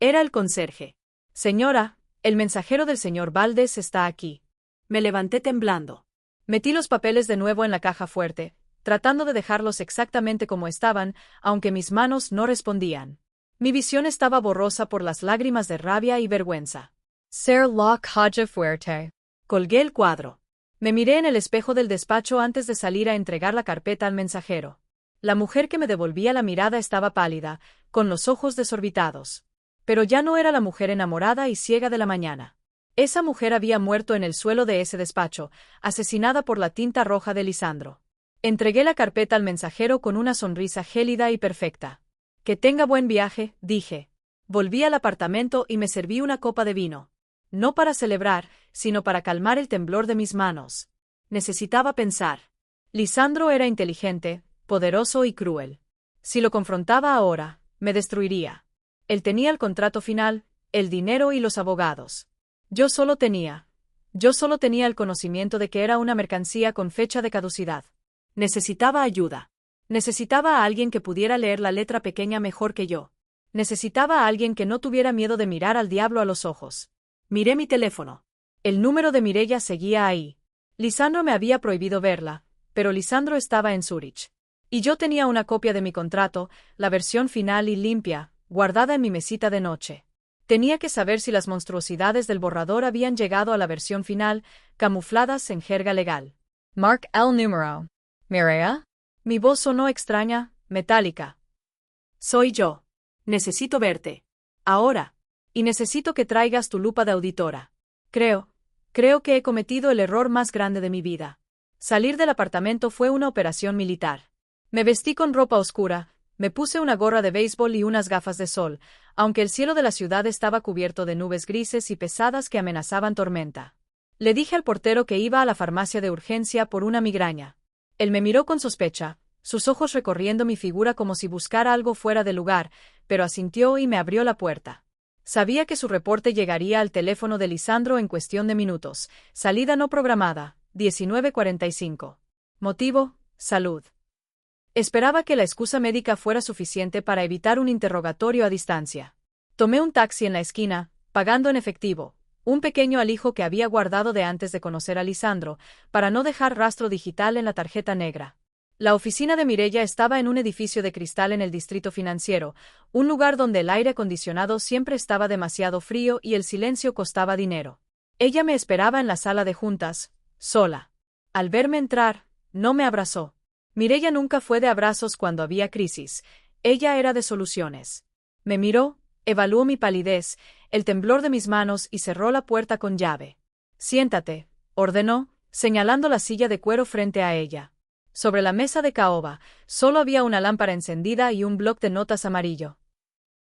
Era el conserje. Señora, el mensajero del señor Valdés está aquí. Me levanté temblando. Metí los papeles de nuevo en la caja fuerte, tratando de dejarlos exactamente como estaban, aunque mis manos no respondían. Mi visión estaba borrosa por las lágrimas de rabia y vergüenza. Ser la calle fuerte. Colgué el cuadro. Me miré en el espejo del despacho antes de salir a entregar la carpeta al mensajero. La mujer que me devolvía la mirada estaba pálida, con los ojos desorbitados. Pero ya no era la mujer enamorada y ciega de la mañana. Esa mujer había muerto en el suelo de ese despacho, asesinada por la tinta roja de Lisandro. Entregué la carpeta al mensajero con una sonrisa gélida y perfecta. Que tenga buen viaje, dije. Volví al apartamento y me serví una copa de vino. No para celebrar, sino para calmar el temblor de mis manos. Necesitaba pensar. Lisandro era inteligente, poderoso y cruel. Si lo confrontaba ahora, me destruiría. Él tenía el contrato final, el dinero y los abogados. Yo solo tenía el conocimiento de que era una mercancía con fecha de caducidad. Necesitaba ayuda. Necesitaba a alguien que pudiera leer la letra pequeña mejor que yo. Necesitaba a alguien que no tuviera miedo de mirar al diablo a los ojos. Miré mi teléfono. El número de Mireia seguía ahí. Lisandro me había prohibido verla, pero Lisandro estaba en Zúrich. Y yo tenía una copia de mi contrato, la versión final y limpia, guardada en mi mesita de noche. Tenía que saber si las monstruosidades del borrador habían llegado a la versión final, camufladas en jerga legal. Mark el número. ¿Mireia? Mi voz sonó extraña, metálica. Soy yo. Necesito verte. Ahora. Y necesito que traigas tu lupa de auditora. Creo que he cometido el error más grande de mi vida. Salir del apartamento fue una operación militar. Me vestí con ropa oscura, me puse una gorra de béisbol y unas gafas de sol, aunque el cielo de la ciudad estaba cubierto de nubes grises y pesadas que amenazaban tormenta. Le dije al portero que iba a la farmacia de urgencia por una migraña. Él me miró con sospecha, sus ojos recorriendo mi figura como si buscara algo fuera de lugar, pero asintió y me abrió la puerta. Sabía que su reporte llegaría al teléfono de Lisandro en cuestión de minutos. Salida no programada, 19:45. Motivo, salud. Esperaba que la excusa médica fuera suficiente para evitar un interrogatorio a distancia. Tomé un taxi en la esquina, pagando en efectivo, un pequeño alijo que había guardado de antes de conocer a Lisandro, para no dejar rastro digital en la tarjeta negra. La oficina de Mireia estaba en un edificio de cristal en el distrito financiero, un lugar donde el aire acondicionado siempre estaba demasiado frío y el silencio costaba dinero. Ella me esperaba en la sala de juntas, sola. Al verme entrar, no me abrazó. Mireia nunca fue de abrazos cuando había crisis, ella era de soluciones. Me miró, evaluó mi palidez, el temblor de mis manos y cerró la puerta con llave. Siéntate, ordenó, señalando la silla de cuero frente a ella. Sobre la mesa de caoba, solo había una lámpara encendida y un bloc de notas amarillo.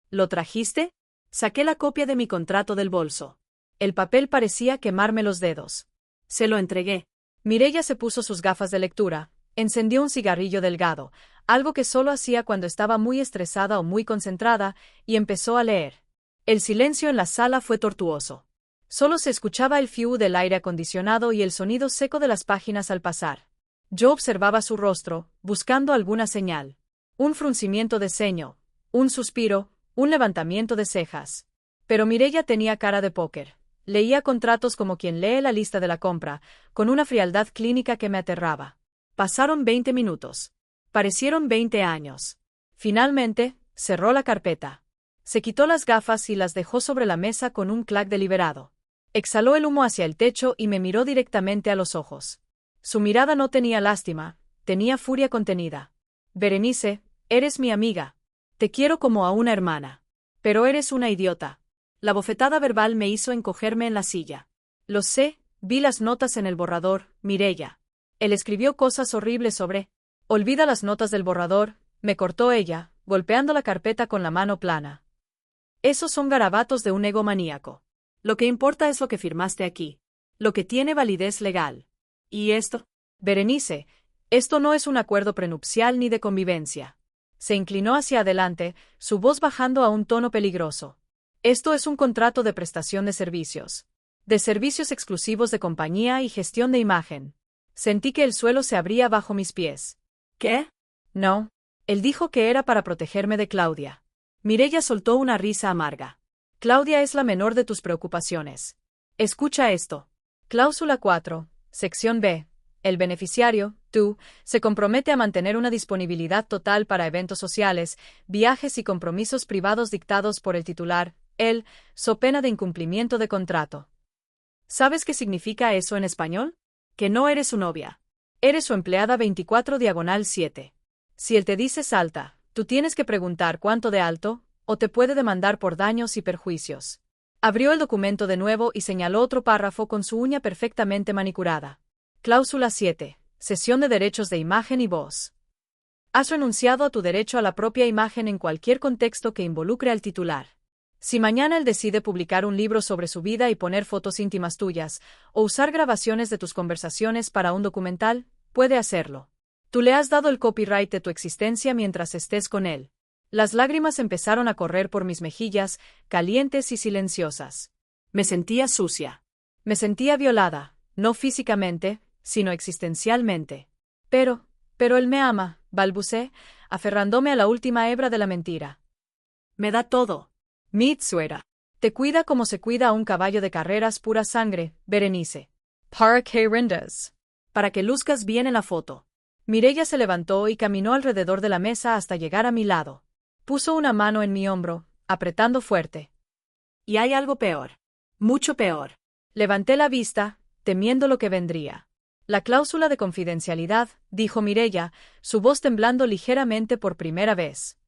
¿Lo trajiste? Saqué la copia de mi contrato del bolso. El papel parecía quemarme los dedos. Se lo entregué. Mireia se puso sus gafas de lectura, encendió un cigarrillo delgado, algo que solo hacía cuando estaba muy estresada o muy concentrada, y empezó a leer. El silencio en la sala fue tortuoso. Solo se escuchaba el fiu del aire acondicionado y el sonido seco de las páginas al pasar. Yo observaba su rostro, buscando alguna señal. Un fruncimiento de ceño, un suspiro, un levantamiento de cejas. Pero Mireia tenía cara de póker. Leía contratos como quien lee la lista de la compra, con una frialdad clínica que me aterraba. Pasaron 20 minutos. Parecieron 20 años. Finalmente, Cerró la carpeta. Se quitó las gafas y las dejó sobre la mesa con un clac deliberado. Exhaló el humo hacia el techo y me miró directamente a los ojos. Su mirada no tenía lástima, tenía furia contenida. Berenice, eres mi amiga. Te quiero como a una hermana. Pero eres una idiota. La bofetada verbal me hizo encogerme en la silla. Lo sé, vi las notas en el borrador, Mireya. Él escribió cosas horribles sobre... Olvida las notas del borrador, me cortó ella, golpeando la carpeta con la mano plana. Esos son garabatos de un egomaníaco. Lo que importa es lo que firmaste aquí. Lo que tiene validez legal. ¿Y esto? Berenice, esto no es un acuerdo prenupcial ni de convivencia. Se inclinó hacia adelante, su voz bajando a un tono peligroso. Esto es un contrato de prestación de servicios. De servicios exclusivos de compañía y gestión de imagen. Sentí que el suelo se abría bajo mis pies. ¿Qué? No. Él dijo que era para protegerme de Claudia. Mireya soltó una risa amarga. Claudia es la menor de tus preocupaciones. Escucha esto. Cláusula 4, sección B. El beneficiario, tú, se compromete a mantener una disponibilidad total para eventos sociales, viajes y compromisos privados dictados por el titular, él, so pena de incumplimiento de contrato. ¿Sabes qué significa eso en español? Que no eres su novia. Eres su empleada 24/7. Si él te dice salta, tú tienes que preguntar cuánto de alto, o te puede demandar por daños y perjuicios. Abrió el documento de nuevo y señaló otro párrafo con su uña perfectamente manicurada. Cláusula 7. Cesión de derechos de imagen y voz. Has renunciado a tu derecho a la propia imagen en cualquier contexto que involucre al titular. Si mañana él decide publicar un libro sobre su vida y poner fotos íntimas tuyas, o usar grabaciones de tus conversaciones para un documental, puede hacerlo. Tú le has dado el copyright de tu existencia mientras estés con él. Las lágrimas empezaron a correr por mis mejillas, calientes y silenciosas. Me sentía sucia. Me sentía violada, no físicamente, sino existencialmente. Pero él me ama, balbucé, aferrándome a la última hebra de la mentira. Me da todo. Mitsuera. Te cuida como se cuida a un caballo de carreras pura sangre, Berenice. Para que rindas. Para que luzcas bien en la foto. Mireya se levantó y caminó alrededor de la mesa hasta llegar a mi lado. Puso una mano en mi hombro, apretando fuerte. Y hay algo peor. Mucho peor. Levanté la vista, temiendo lo que vendría. La cláusula de confidencialidad, dijo Mireya, su voz temblando ligeramente por primera vez.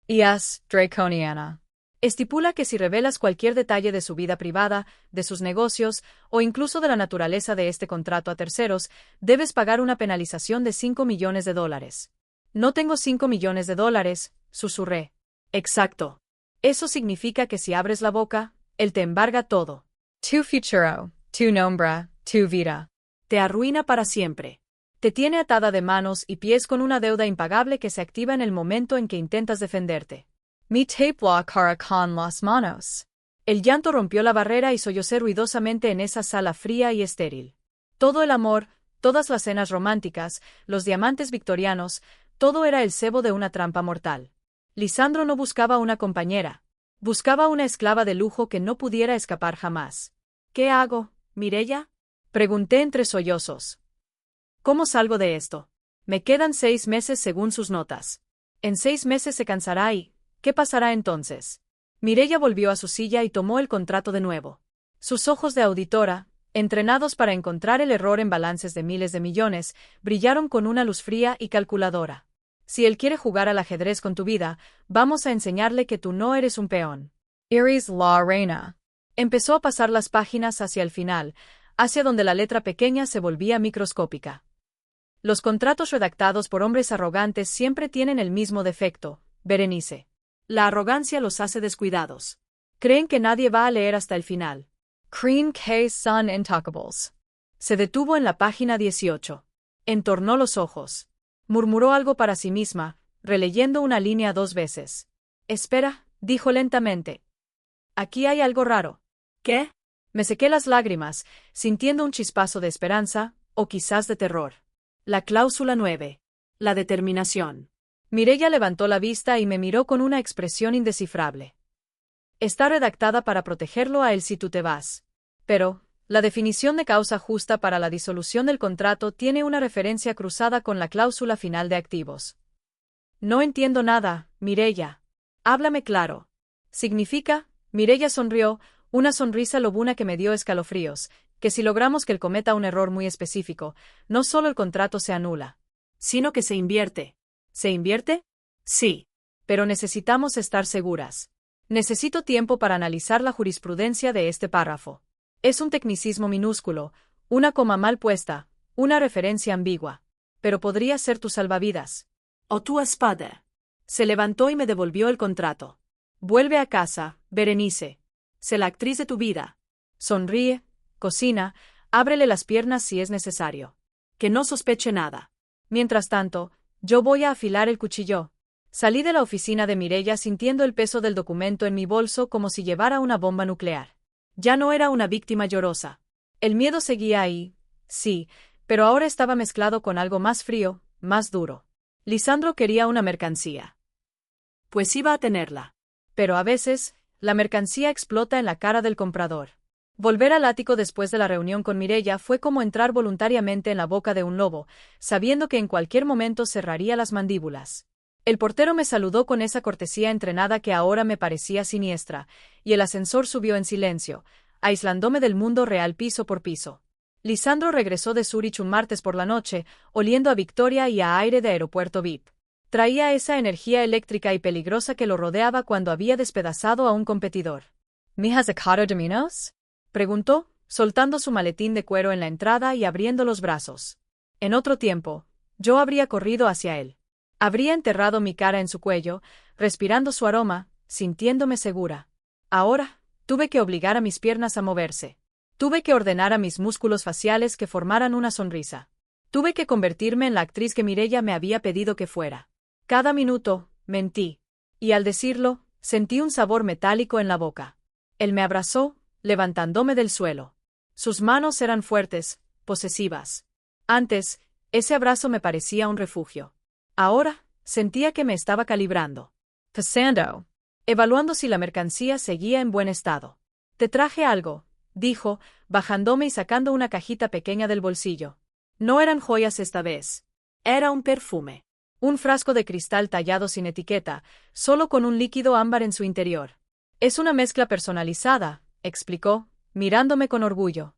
Es draconiana. Estipula que si revelas cualquier detalle de su vida privada, de sus negocios, o incluso de la naturaleza de este contrato a terceros, debes pagar una penalización de $5 millones. No tengo $5 millones, susurré. Exacto. Eso significa que si abres la boca, él te embarga todo. Tu futuro, tu nombre, tu vida. Te arruina para siempre. Te tiene atada de manos y pies con una deuda impagable que se activa en el momento en que intentas defenderte. Mi tape la cara con las manos. El llanto rompió la barrera y sollocé ruidosamente en esa sala fría y estéril. Todo el amor, todas las cenas románticas, los diamantes victorianos, todo era el cebo de una trampa mortal. Lisandro no buscaba una compañera. Buscaba una esclava de lujo que no pudiera escapar jamás. ¿Qué hago, Mireya? Pregunté entre sollozos. ¿Cómo salgo de esto? Me quedan 6 meses según sus notas. En 6 meses se cansará y... ¿qué pasará entonces? Mireya volvió a su silla y tomó el contrato de nuevo. Sus ojos de auditora, entrenados para encontrar el error en balances de miles de millones, brillaron con una luz fría y calculadora. Si él quiere jugar al ajedrez con tu vida, vamos a enseñarle que tú no eres un peón. Eres la reina. Empezó a pasar las páginas hacia el final, hacia donde la letra pequeña se volvía microscópica. Los contratos redactados por hombres arrogantes siempre tienen el mismo defecto, Berenice. La arrogancia los hace descuidados. Creen que nadie va a leer hasta el final. Creen que son intocables. Se detuvo en la página 18. Entornó los ojos. Murmuró algo para sí misma, releyendo una línea 2 veces. Espera, dijo lentamente. Aquí hay algo raro. ¿Qué? Me sequé las lágrimas, sintiendo un chispazo de esperanza, o quizás de terror. La cláusula 9. La determinación. Mireya levantó la vista y me miró con una expresión indescifrable. Está redactada para protegerlo a él si tú te vas. Pero, la definición de causa justa para la disolución del contrato tiene una referencia cruzada con la cláusula final de activos. No entiendo nada, Mireya. Háblame claro. Significa, Mireya sonrió, una sonrisa lobuna que me dio escalofríos, que si logramos que él cometa un error muy específico, no solo el contrato se anula, sino que se invierte. ¿se invierte? Sí. Pero necesitamos estar seguras. Necesito tiempo para analizar la jurisprudencia de este párrafo. Es un tecnicismo minúsculo, una coma mal puesta, una referencia ambigua. Pero podría ser tu salvavidas. O tu espada. Se levantó y me devolvió el contrato. Vuelve a casa, Berenice. Sé la actriz de tu vida. Sonríe, cocina, ábrele las piernas si es necesario. Que no sospeche nada. Mientras tanto, yo voy a afilar el cuchillo. Salí de la oficina de Mireya sintiendo el peso del documento en mi bolso como si llevara una bomba nuclear. Ya no era una víctima llorosa. El miedo seguía ahí, sí, pero ahora estaba mezclado con algo más frío, más duro. Lisandro quería una mercancía. Pues iba a tenerla. Pero a veces, la mercancía explota en la cara del comprador. Volver al ático después de la reunión con Mireya fue como entrar voluntariamente en la boca de un lobo, sabiendo que en cualquier momento cerraría las mandíbulas. El portero me saludó con esa cortesía entrenada que ahora me parecía siniestra, y el ascensor subió en silencio, aislándome del mundo real piso por piso. Lisandro regresó de Zurich un martes por la noche, oliendo a victoria y a aire de aeropuerto VIP. Traía esa energía eléctrica y peligrosa que lo rodeaba cuando había despedazado a un competidor. ¿Me has sacado de Minos? Preguntó, soltando su maletín de cuero en la entrada y abriendo los brazos. En otro tiempo, yo habría corrido hacia él. Habría enterrado mi cara en su cuello, respirando su aroma, sintiéndome segura. Ahora, tuve que obligar a mis piernas a moverse. Tuve que ordenar a mis músculos faciales que formaran una sonrisa. Tuve que convertirme en la actriz que Mireya me había pedido que fuera. Cada minuto, mentí. Y al decirlo, sentí un sabor metálico en la boca. Él me abrazó, levantándome del suelo. Sus manos eran fuertes, posesivas. Antes, ese abrazo me parecía un refugio. Ahora, sentía que me estaba calibrando. Pesando. Evaluando si la mercancía seguía en buen estado. Te traje algo, dijo, bajándome y sacando una cajita pequeña del bolsillo. No eran joyas esta vez. Era un perfume. Un frasco de cristal tallado sin etiqueta, solo con un líquido ámbar en su interior. Es una mezcla personalizada, explicó, mirándome con orgullo.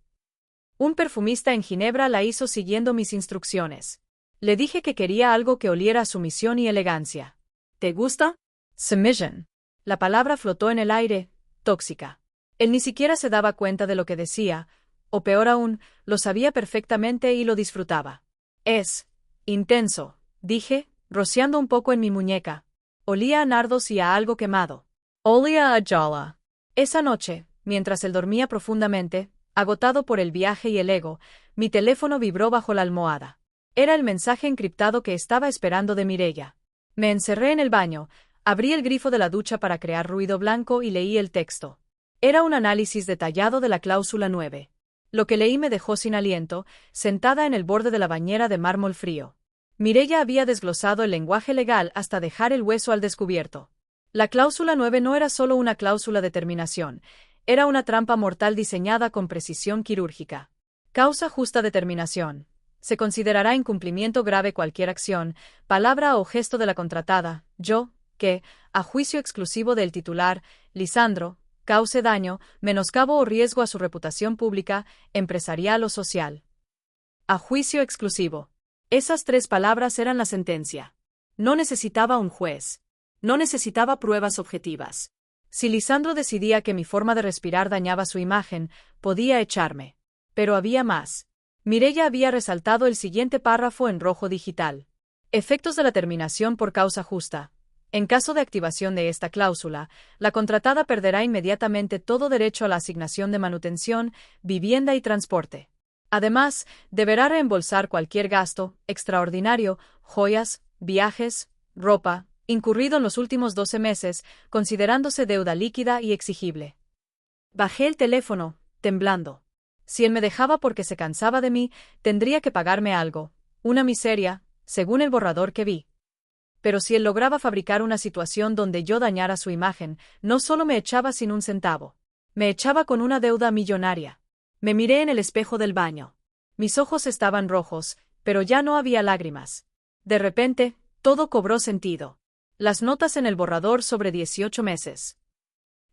Un perfumista en Ginebra la hizo siguiendo mis instrucciones. Le dije que quería algo que oliera a sumisión y elegancia. ¿Te gusta? Submission. La palabra flotó en el aire, tóxica. Él ni siquiera se daba cuenta de lo que decía, o peor aún, lo sabía perfectamente y lo disfrutaba. Es intenso, dije, rociando un poco en mi muñeca. Olía a nardos y a algo quemado. Olía a Jala. Esa noche, mientras él dormía profundamente, agotado por el viaje y el ego, mi teléfono vibró bajo la almohada. Era el mensaje encriptado que estaba esperando de Mireya. Me encerré en el baño, abrí el grifo de la ducha para crear ruido blanco y leí el texto. Era un análisis detallado de la cláusula 9. Lo que leí me dejó sin aliento, sentada en el borde de la bañera de mármol frío. Mireya había desglosado el lenguaje legal hasta dejar el hueso al descubierto. La cláusula 9 no era solo una cláusula de terminación, era una trampa mortal diseñada con precisión quirúrgica. Causa justa de terminación. Se considerará incumplimiento grave cualquier acción, palabra o gesto de la contratada, yo, que, a juicio exclusivo del titular, Lisandro, cause daño, menoscabo o riesgo a su reputación pública, empresarial o social. A juicio exclusivo. Esas 3 palabras eran la sentencia. No necesitaba un juez. No necesitaba pruebas objetivas. Si Lisandro decidía que mi forma de respirar dañaba su imagen, podía echarme. Pero había más. Mireya había resaltado el siguiente párrafo en rojo digital. Efectos de la terminación por causa justa. En caso de activación de esta cláusula, la contratada perderá inmediatamente todo derecho a la asignación de manutención, vivienda y transporte. Además, deberá reembolsar cualquier gasto, extraordinario, joyas, viajes, ropa, incurrido en los últimos 12 meses, considerándose deuda líquida y exigible. Bajé el teléfono, temblando. Si él me dejaba porque se cansaba de mí, tendría que pagarme algo, una miseria, según el borrador que vi. Pero si él lograba fabricar una situación donde yo dañara su imagen, no solo me echaba sin un centavo. Me echaba con una deuda millonaria. Me miré en el espejo del baño. Mis ojos estaban rojos, pero ya no había lágrimas. De repente, todo cobró sentido. Las notas en el borrador sobre 18 meses.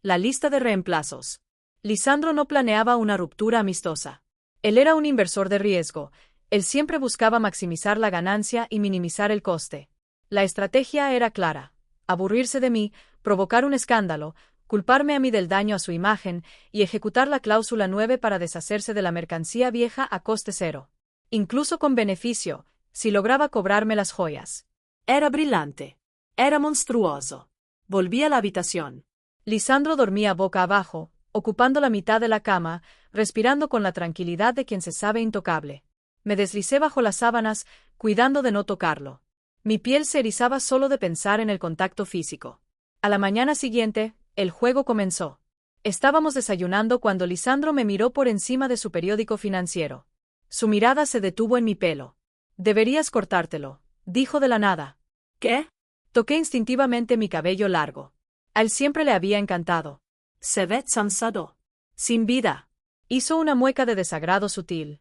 La lista de reemplazos. Lisandro no planeaba una ruptura amistosa. Él era un inversor de riesgo. Él siempre buscaba maximizar la ganancia y minimizar el coste. La estrategia era clara: aburrirse de mí, provocar un escándalo, culparme a mí del daño a su imagen y ejecutar la cláusula 9 para deshacerse de la mercancía vieja a coste cero. Incluso con beneficio, si lograba cobrarme las joyas. Era brillante. Era monstruoso. Volví a la habitación. Lisandro dormía boca abajo, ocupando la mitad de la cama, respirando con la tranquilidad de quien se sabe intocable. Me deslicé bajo las sábanas, cuidando de no tocarlo. Mi piel se erizaba solo de pensar en el contacto físico. A la mañana siguiente, el juego comenzó. Estábamos desayunando cuando Lisandro me miró por encima de su periódico financiero. Su mirada se detuvo en mi pelo. «Deberías cortártelo», dijo de la nada. ¿Qué? Toqué instintivamente mi cabello largo. A él siempre le había encantado. Se ve cansado. Sin vida. Hizo una mueca de desagrado sutil.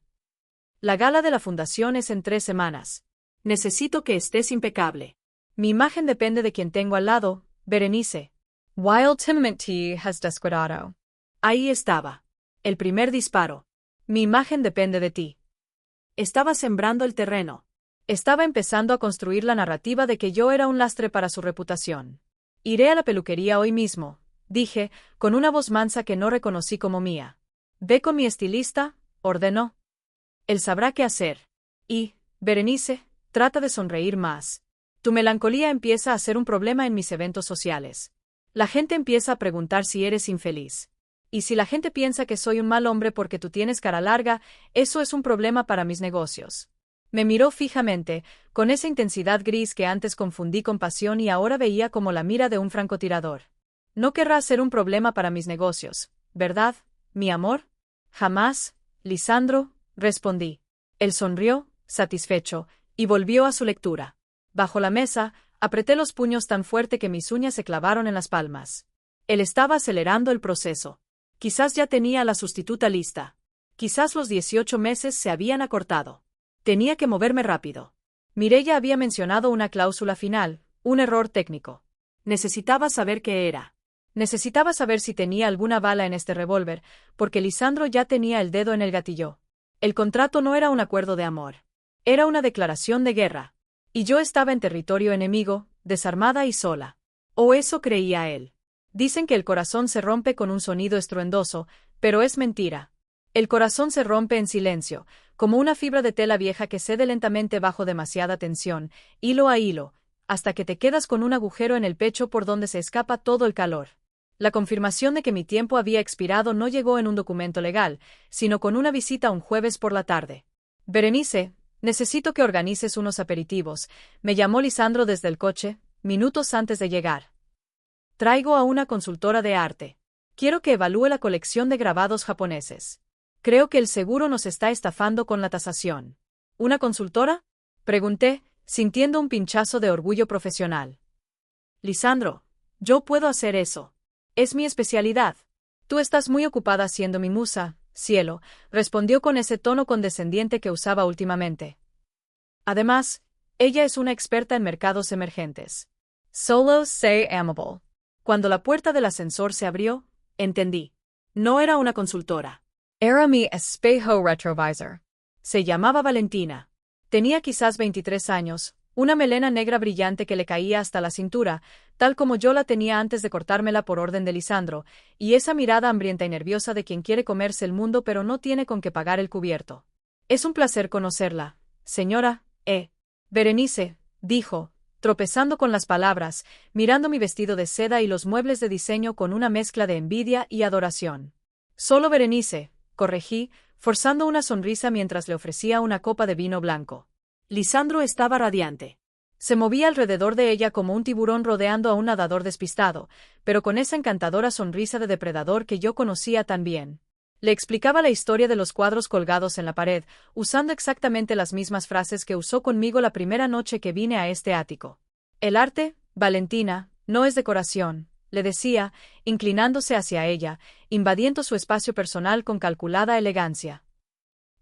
La gala de la fundación es en 3 semanas. Necesito que estés impecable. Mi imagen depende de quien tengo al lado, Berenice. Wild Timothy has descuidado. Ahí estaba. El primer disparo. Mi imagen depende de ti. Estaba sembrando el terreno. Estaba empezando a construir la narrativa de que yo era un lastre para su reputación. Iré a la peluquería hoy mismo, dije, con una voz mansa que no reconocí como mía. Ve con mi estilista, ordenó. Él sabrá qué hacer. Y, Berenice, trata de sonreír más. Tu melancolía empieza a ser un problema en mis eventos sociales. La gente empieza a preguntar si eres infeliz. Y si la gente piensa que soy un mal hombre porque tú tienes cara larga, eso es un problema para mis negocios. Me miró fijamente, con esa intensidad gris que antes confundí con pasión y ahora veía como la mira de un francotirador. No querrá ser un problema para mis negocios, ¿verdad, mi amor? Jamás, Lisandro, respondí. Él sonrió, satisfecho, y volvió a su lectura. Bajo la mesa, apreté los puños tan fuerte que mis uñas se clavaron en las palmas. Él estaba acelerando el proceso. Quizás ya tenía a la sustituta lista. Quizás los 18 meses se habían acortado. Tenía que moverme rápido. Mireya había mencionado una cláusula final, un error técnico. Necesitaba saber qué era. Necesitaba saber si tenía alguna bala en este revólver, porque Lisandro ya tenía el dedo en el gatillo. El contrato no era un acuerdo de amor. Era una declaración de guerra. Y yo estaba en territorio enemigo, desarmada y sola. O eso creía él. Dicen que el corazón se rompe con un sonido estruendoso, pero es mentira. El corazón se rompe en silencio, como una fibra de tela vieja que cede lentamente bajo demasiada tensión, hilo a hilo, hasta que te quedas con un agujero en el pecho por donde se escapa todo el calor. La confirmación de que mi tiempo había expirado no llegó en un documento legal, sino con una visita un jueves por la tarde. Berenice, necesito que organices unos aperitivos, me llamó Lisandro desde el coche, minutos antes de llegar. Traigo a una consultora de arte. Quiero que evalúe la colección de grabados japoneses. Creo que el seguro nos está estafando con la tasación. ¿Una consultora? Pregunté, sintiendo un pinchazo de orgullo profesional. Lisandro, yo puedo hacer eso. Es mi especialidad. Tú estás muy ocupada siendo mi musa, cielo, respondió con ese tono condescendiente que usaba últimamente. Además, ella es una experta en mercados emergentes. Solo say amable. Cuando la puerta del ascensor se abrió, entendí. No era una consultora. Era mi espejo retrovisor. Se llamaba Valentina. Tenía quizás 23 años, una melena negra brillante que le caía hasta la cintura, tal como yo la tenía antes de cortármela por orden de Lisandro, y esa mirada hambrienta y nerviosa de quien quiere comerse el mundo pero no tiene con qué pagar el cubierto. Es un placer conocerla, señora, Berenice, dijo, tropezando con las palabras, mirando mi vestido de seda y los muebles de diseño con una mezcla de envidia y adoración. Solo Berenice, corregí, forzando una sonrisa mientras le ofrecía una copa de vino blanco. Lisandro estaba radiante. Se movía alrededor de ella como un tiburón rodeando a un nadador despistado, pero con esa encantadora sonrisa de depredador que yo conocía tan bien. Le explicaba la historia de los cuadros colgados en la pared, usando exactamente las mismas frases que usó conmigo la primera noche que vine a este ático. El arte, Valentina, no es decoración, le decía, inclinándose hacia ella, invadiendo su espacio personal con calculada elegancia.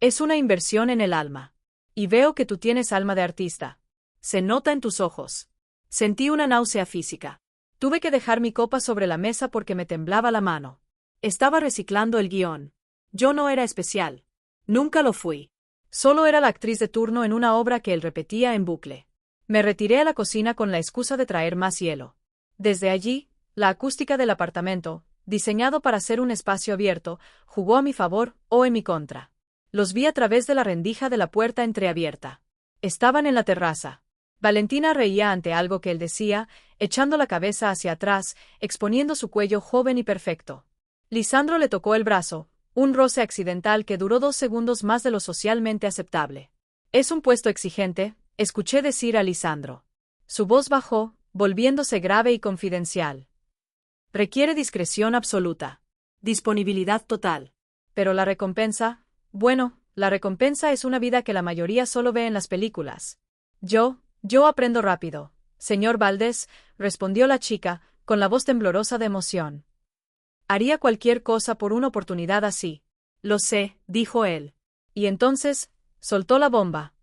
Es una inversión en el alma. Y veo que tú tienes alma de artista. Se nota en tus ojos. Sentí una náusea física. Tuve que dejar mi copa sobre la mesa porque me temblaba la mano. Estaba reciclando el guión. Yo no era especial. Nunca lo fui. Solo era la actriz de turno en una obra que él repetía en bucle. Me retiré a la cocina con la excusa de traer más hielo. Desde allí, la acústica del apartamento, diseñado para ser un espacio abierto, jugó a mi favor o en mi contra. Los vi a través de la rendija de la puerta entreabierta. Estaban en la terraza. Valentina reía ante algo que él decía, echando la cabeza hacia atrás, exponiendo su cuello joven y perfecto. Lisandro le tocó el brazo, un roce accidental que duró 2 segundos más de lo socialmente aceptable. «Es un puesto exigente», escuché decir a Lisandro. Su voz bajó, volviéndose grave y confidencial. «Requiere discreción absoluta. Disponibilidad total. Pero la recompensa, bueno, la recompensa es una vida que la mayoría solo ve en las películas. Yo aprendo rápido, señor Valdés», respondió la chica, con la voz temblorosa de emoción. «Haría cualquier cosa por una oportunidad así». «Lo sé», dijo él. Y entonces, soltó la bomba.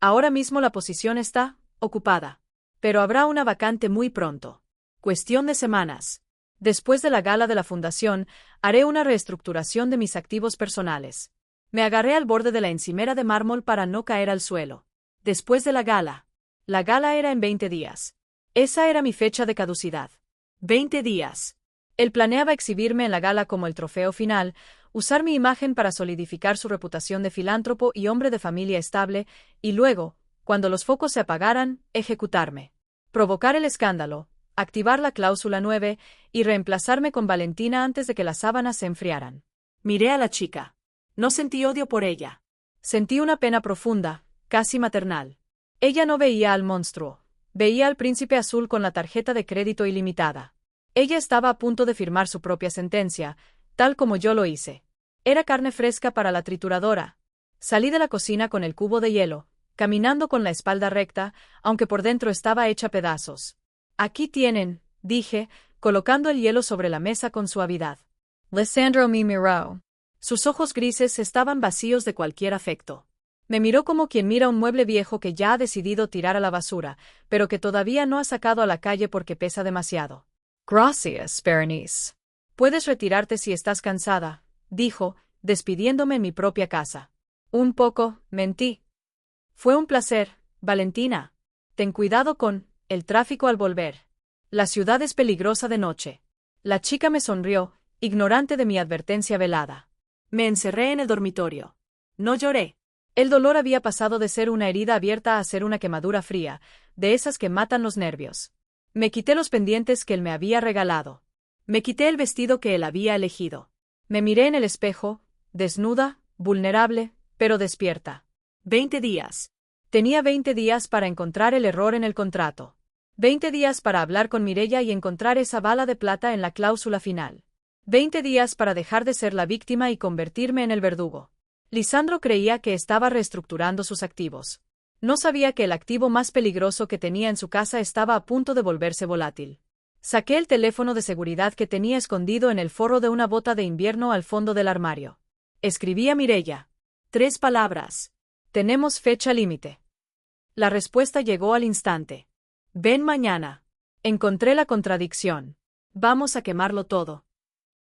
«Ahora mismo la posición está ocupada. Pero habrá una vacante muy pronto. Cuestión de semanas. Después de la gala de la fundación, haré una reestructuración de mis activos personales». Me agarré al borde de la encimera de mármol para no caer al suelo. Después de la gala. La gala era en 20 días. Esa era mi fecha de caducidad. 20 días. Él planeaba exhibirme en la gala como el trofeo final, usar mi imagen para solidificar su reputación de filántropo y hombre de familia estable, y luego, cuando los focos se apagaran, ejecutarme. Provocar el escándalo, activar la cláusula 9 y reemplazarme con Valentina antes de que las sábanas se enfriaran. Miré a la chica. No sentí odio por ella. Sentí una pena profunda, casi maternal. Ella no veía al monstruo. Veía al príncipe azul con la tarjeta de crédito ilimitada. Ella estaba a punto de firmar su propia sentencia, tal como yo lo hice. Era carne fresca para la trituradora. Salí de la cocina con el cubo de hielo, caminando con la espalda recta, aunque por dentro estaba hecha pedazos. «Aquí tienen», dije, colocando el hielo sobre la mesa con suavidad. Lisandro me miró. Sus ojos grises estaban vacíos de cualquier afecto. Me miró como quien mira un mueble viejo que ya ha decidido tirar a la basura, pero que todavía no ha sacado a la calle porque pesa demasiado. «Gracias, Berenice. Puedes retirarte si estás cansada», dijo, despidiéndome en mi propia casa. «Un poco», mentí. «Fue un placer, Valentina. Ten cuidado con el tráfico al volver. La ciudad es peligrosa de noche». La chica me sonrió, ignorante de mi advertencia velada. Me encerré en el dormitorio. No lloré. El dolor había pasado de ser una herida abierta a ser una quemadura fría, de esas que matan los nervios. Me quité los pendientes que él me había regalado. Me quité el vestido que él había elegido. Me miré en el espejo, desnuda, vulnerable, pero despierta. 20 días. Tenía 20 días para encontrar el error en el contrato. 20 días para hablar con Mireia y encontrar esa bala de plata en la cláusula final. 20 días para dejar de ser la víctima y convertirme en el verdugo. Lisandro creía que estaba reestructurando sus activos. No sabía que el activo más peligroso que tenía en su casa estaba a punto de volverse volátil. Saqué el teléfono de seguridad que tenía escondido en el forro de una bota de invierno al fondo del armario. Escribí a Mireia. 3 palabras. «Tenemos fecha límite». La respuesta llegó al instante. «Ven mañana». Encontré la contradicción. «Vamos a quemarlo todo».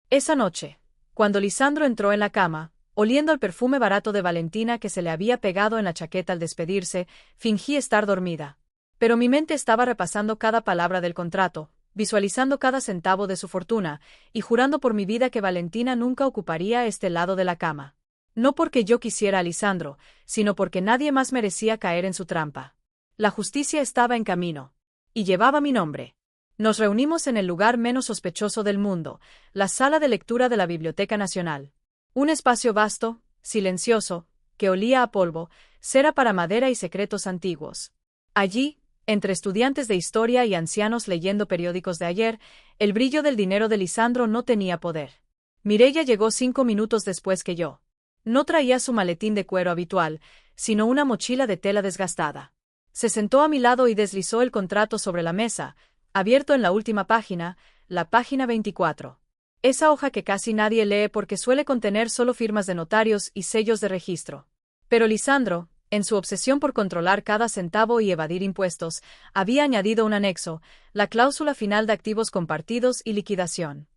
Esa noche, cuando Lisandro entró en la cama, oliendo el perfume barato de Valentina que se le había pegado en la chaqueta al despedirse, fingí estar dormida. Pero mi mente estaba repasando cada palabra del contrato, visualizando cada centavo de su fortuna, y jurando por mi vida que Valentina nunca ocuparía este lado de la cama. No porque yo quisiera a Lisandro, sino porque nadie más merecía caer en su trampa. La justicia estaba en camino. Y llevaba mi nombre. Nos reunimos en el lugar menos sospechoso del mundo, la sala de lectura de la Biblioteca Nacional. Un espacio vasto, silencioso, que olía a polvo, cera para madera y secretos antiguos. Allí, entre estudiantes de historia y ancianos leyendo periódicos de ayer, el brillo del dinero de Lisandro no tenía poder. Mireia llegó 5 minutos después que yo. No traía su maletín de cuero habitual, sino una mochila de tela desgastada. Se sentó a mi lado y deslizó el contrato sobre la mesa, abierto en la última página, la página 24. Esa hoja que casi nadie lee porque suele contener solo firmas de notarios y sellos de registro. Pero Lisandro, En su obsesión por controlar cada centavo y evadir impuestos, había añadido un anexo, la cláusula final de activos compartidos y liquidación.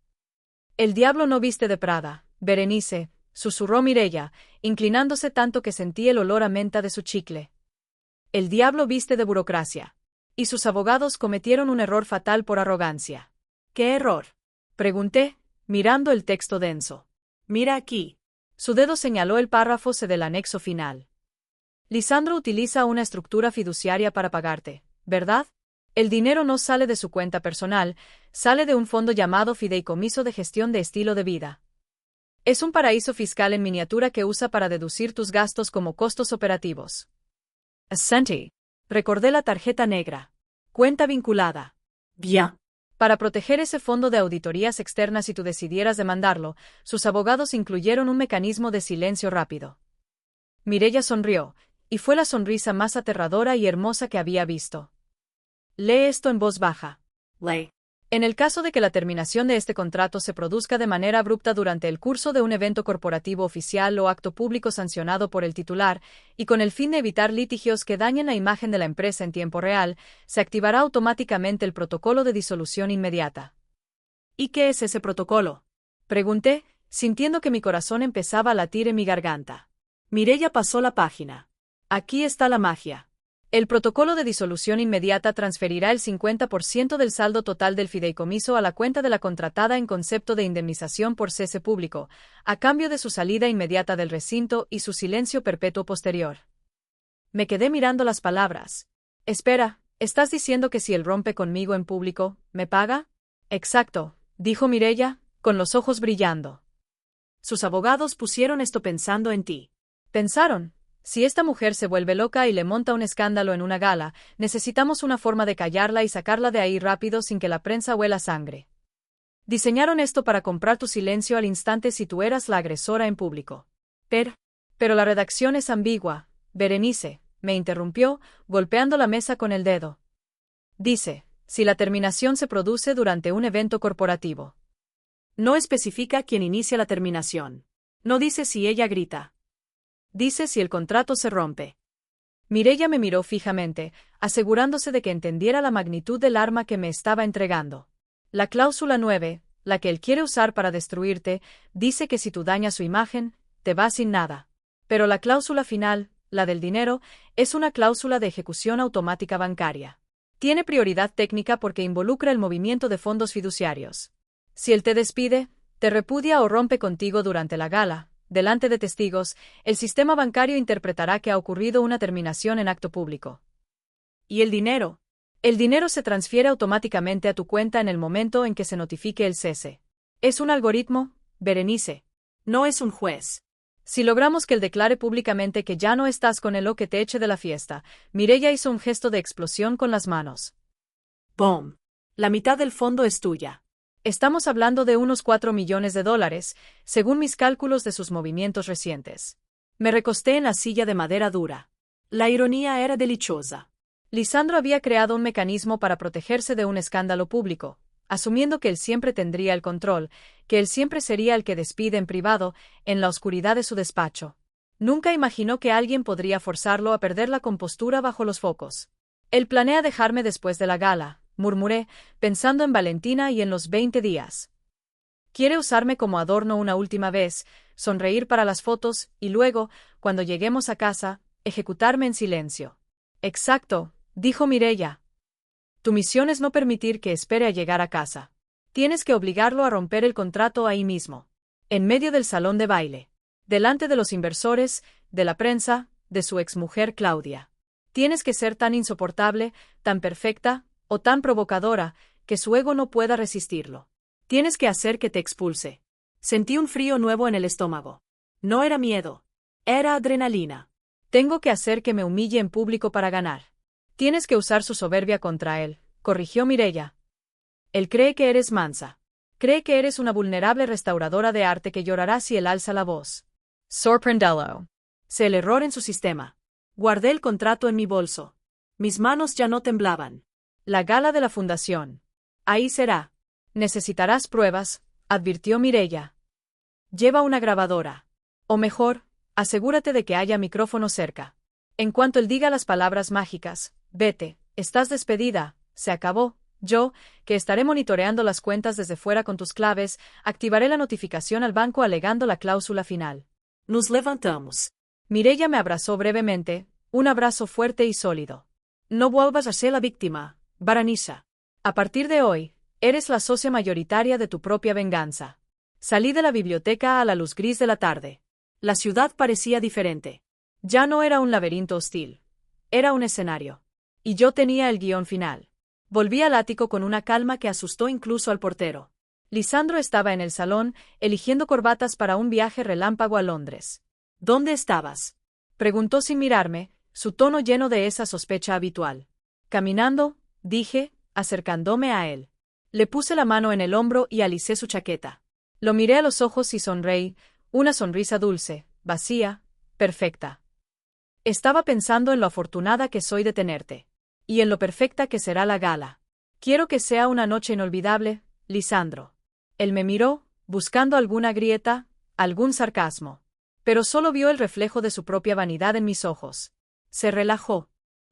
El diablo no viste de Prada, Berenice, susurró Mireya, inclinándose tanto que sentí el olor a menta de su chicle. El diablo viste de burocracia. Y sus abogados cometieron un error fatal por arrogancia. ¿Qué error? Pregunté, mirando el texto denso. Mira aquí. Su dedo señaló el párrafo C del anexo final. Lisandro utiliza una estructura fiduciaria para pagarte, ¿verdad? El dinero no sale de su cuenta personal, sale de un fondo llamado Fideicomiso de Gestión de Estilo de Vida. Es un paraíso fiscal en miniatura que usa para deducir tus gastos como costos operativos. Asentí. Recordé la tarjeta negra. Cuenta vinculada. Bien. Para proteger ese fondo de auditorías externas si tú decidieras demandarlo, sus abogados incluyeron un mecanismo de silencio rápido. Mireya sonrió, y fue la sonrisa más aterradora y hermosa que había visto. Lee esto en voz baja. Lee. En el caso de que la terminación de este contrato se produzca de manera abrupta durante el curso de un evento corporativo oficial o acto público sancionado por el titular, y con el fin de evitar litigios que dañen la imagen de la empresa en tiempo real, se activará automáticamente el protocolo de disolución inmediata. ¿Y qué es ese protocolo? Pregunté, sintiendo que mi corazón empezaba a latir en mi garganta. Mireya pasó la página. Aquí está la magia. El protocolo de disolución inmediata transferirá el 50% del saldo total del fideicomiso a la cuenta de la contratada en concepto de indemnización por cese público, a cambio de su salida inmediata del recinto y su silencio perpetuo posterior. Me quedé mirando las palabras. Espera, ¿estás diciendo que si él rompe conmigo en público, me paga? Exacto, dijo Mireya, con los ojos brillando. Sus abogados pusieron esto pensando en ti. Pensaron. Si esta mujer se vuelve loca y le monta un escándalo en una gala, necesitamos una forma de callarla y sacarla de ahí rápido sin que la prensa huela sangre. Diseñaron esto para comprar tu silencio al instante si tú eras la agresora en público. Pero la redacción es ambigua, Berenice, me interrumpió, golpeando la mesa con el dedo. Dice, si la terminación se produce durante un evento corporativo. No especifica quién inicia la terminación. No dice si ella grita. Dice si el contrato se rompe. Mireya me miró fijamente, asegurándose de que entendiera la magnitud del arma que me estaba entregando. La cláusula 9, la que él quiere usar para destruirte, dice que si tú dañas su imagen, te vas sin nada. Pero la cláusula final, la del dinero, es una cláusula de ejecución automática bancaria. Tiene prioridad técnica porque involucra el movimiento de fondos fiduciarios. Si él te despide, te repudia o rompe contigo durante la gala, delante de testigos, el sistema bancario interpretará que ha ocurrido una terminación en acto público. ¿Y el dinero? El dinero se transfiere automáticamente a tu cuenta en el momento en que se notifique el cese. Es un algoritmo, Berenice. No es un juez. Si logramos que él declare públicamente que ya no estás con él o que te eche de la fiesta, Mireya hizo un gesto de explosión con las manos. ¡Boom! La mitad del fondo es tuya. Estamos hablando de unos $4 millones, según mis cálculos de sus movimientos recientes. Me recosté en la silla de madera dura. La ironía era deliciosa. Lisandro había creado un mecanismo para protegerse de un escándalo público, asumiendo que él siempre tendría el control, que él siempre sería el que despide en privado, en la oscuridad de su despacho. Nunca imaginó que alguien podría forzarlo a perder la compostura bajo los focos. Él planea dejarme después de la gala, murmuré, pensando en Valentina y en los 20 días. Quiere usarme como adorno una última vez, sonreír para las fotos, y luego, cuando lleguemos a casa, ejecutarme en silencio. Exacto, dijo Mireya. Tu misión es no permitir que espere a llegar a casa. Tienes que obligarlo a romper el contrato ahí mismo. En medio del salón de baile. Delante de los inversores, de la prensa, de su exmujer Claudia. Tienes que ser tan insoportable, tan perfecta, o tan provocadora, que su ego no pueda resistirlo. Tienes que hacer que te expulse. Sentí un frío nuevo en el estómago. No era miedo. Era adrenalina. Tengo que hacer que me humille en público para ganar. Tienes que usar su soberbia contra él, corrigió Mireya. Él cree que eres mansa. Cree que eres una vulnerable restauradora de arte que llorará si él alza la voz. Sorprendello. Sé el error en su sistema. Guardé el contrato en mi bolso. Mis manos ya no temblaban. La gala de la fundación. Ahí será. Necesitarás pruebas, advirtió Mireya. Lleva una grabadora. O mejor, asegúrate de que haya micrófono cerca. En cuanto él diga las palabras mágicas, vete, estás despedida, se acabó. Yo, que estaré monitoreando las cuentas desde fuera con tus claves, activaré la notificación al banco alegando la cláusula final. Nos levantamos. Mireya me abrazó brevemente, un abrazo fuerte y sólido. No vuelvas a ser la víctima, Baranisa. A partir de hoy, eres la socia mayoritaria de tu propia venganza. Salí de la biblioteca a la luz gris de la tarde. La ciudad parecía diferente. Ya no era un laberinto hostil. Era un escenario. Y yo tenía el guión final. Volví al ático con una calma que asustó incluso al portero. Lisandro estaba en el salón, eligiendo corbatas para un viaje relámpago a Londres. ¿Dónde estabas?, preguntó sin mirarme, su tono lleno de esa sospecha habitual. Caminando, dije, acercándome a él. Le puse la mano en el hombro y alicé su chaqueta. Lo miré a los ojos y sonreí, una sonrisa dulce, vacía, perfecta. Estaba pensando en lo afortunada que soy de tenerte. Y en lo perfecta que será la gala. Quiero que sea una noche inolvidable, Lisandro. Él me miró, buscando alguna grieta, algún sarcasmo. Pero solo vio el reflejo de su propia vanidad en mis ojos. Se relajó.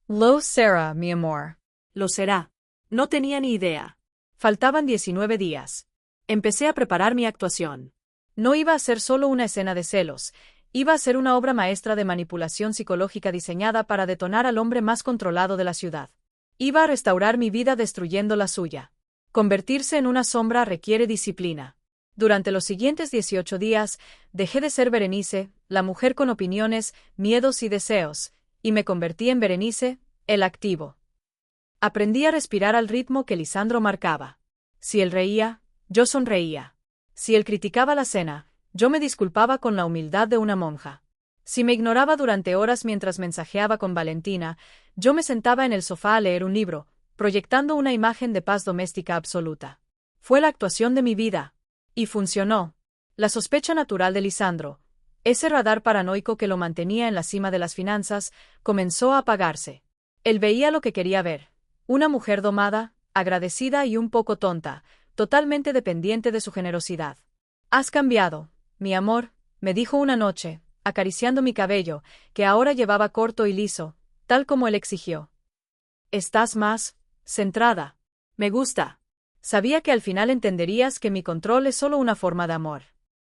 Lo será, mi amor. Lo será. No tenía ni idea. Faltaban 19 días. Empecé a preparar mi actuación. No iba a ser solo una escena de celos. Iba a ser una obra maestra de manipulación psicológica diseñada para detonar al hombre más controlado de la ciudad. Iba a restaurar mi vida destruyendo la suya. Convertirse en una sombra requiere disciplina. Durante los siguientes 18 días, dejé de ser Berenice, la mujer con opiniones, miedos y deseos, y me convertí en Berenice, el activo. Aprendí a respirar al ritmo que Lisandro marcaba. Si él reía, yo sonreía. Si él criticaba la cena, yo me disculpaba con la humildad de una monja. Si me ignoraba durante horas mientras mensajeaba con Valentina, yo me sentaba en el sofá a leer un libro, proyectando una imagen de paz doméstica absoluta. Fue la actuación de mi vida. Y funcionó. La sospecha natural de Lisandro, ese radar paranoico que lo mantenía en la cima de las finanzas, comenzó a apagarse. Él veía lo que quería ver. Una mujer domada, agradecida y un poco tonta, totalmente dependiente de su generosidad. Has cambiado, mi amor, me dijo una noche, acariciando mi cabello, que ahora llevaba corto y liso, tal como él exigió. Estás más centrada. Me gusta. Sabía que al final entenderías que mi control es solo una forma de amor.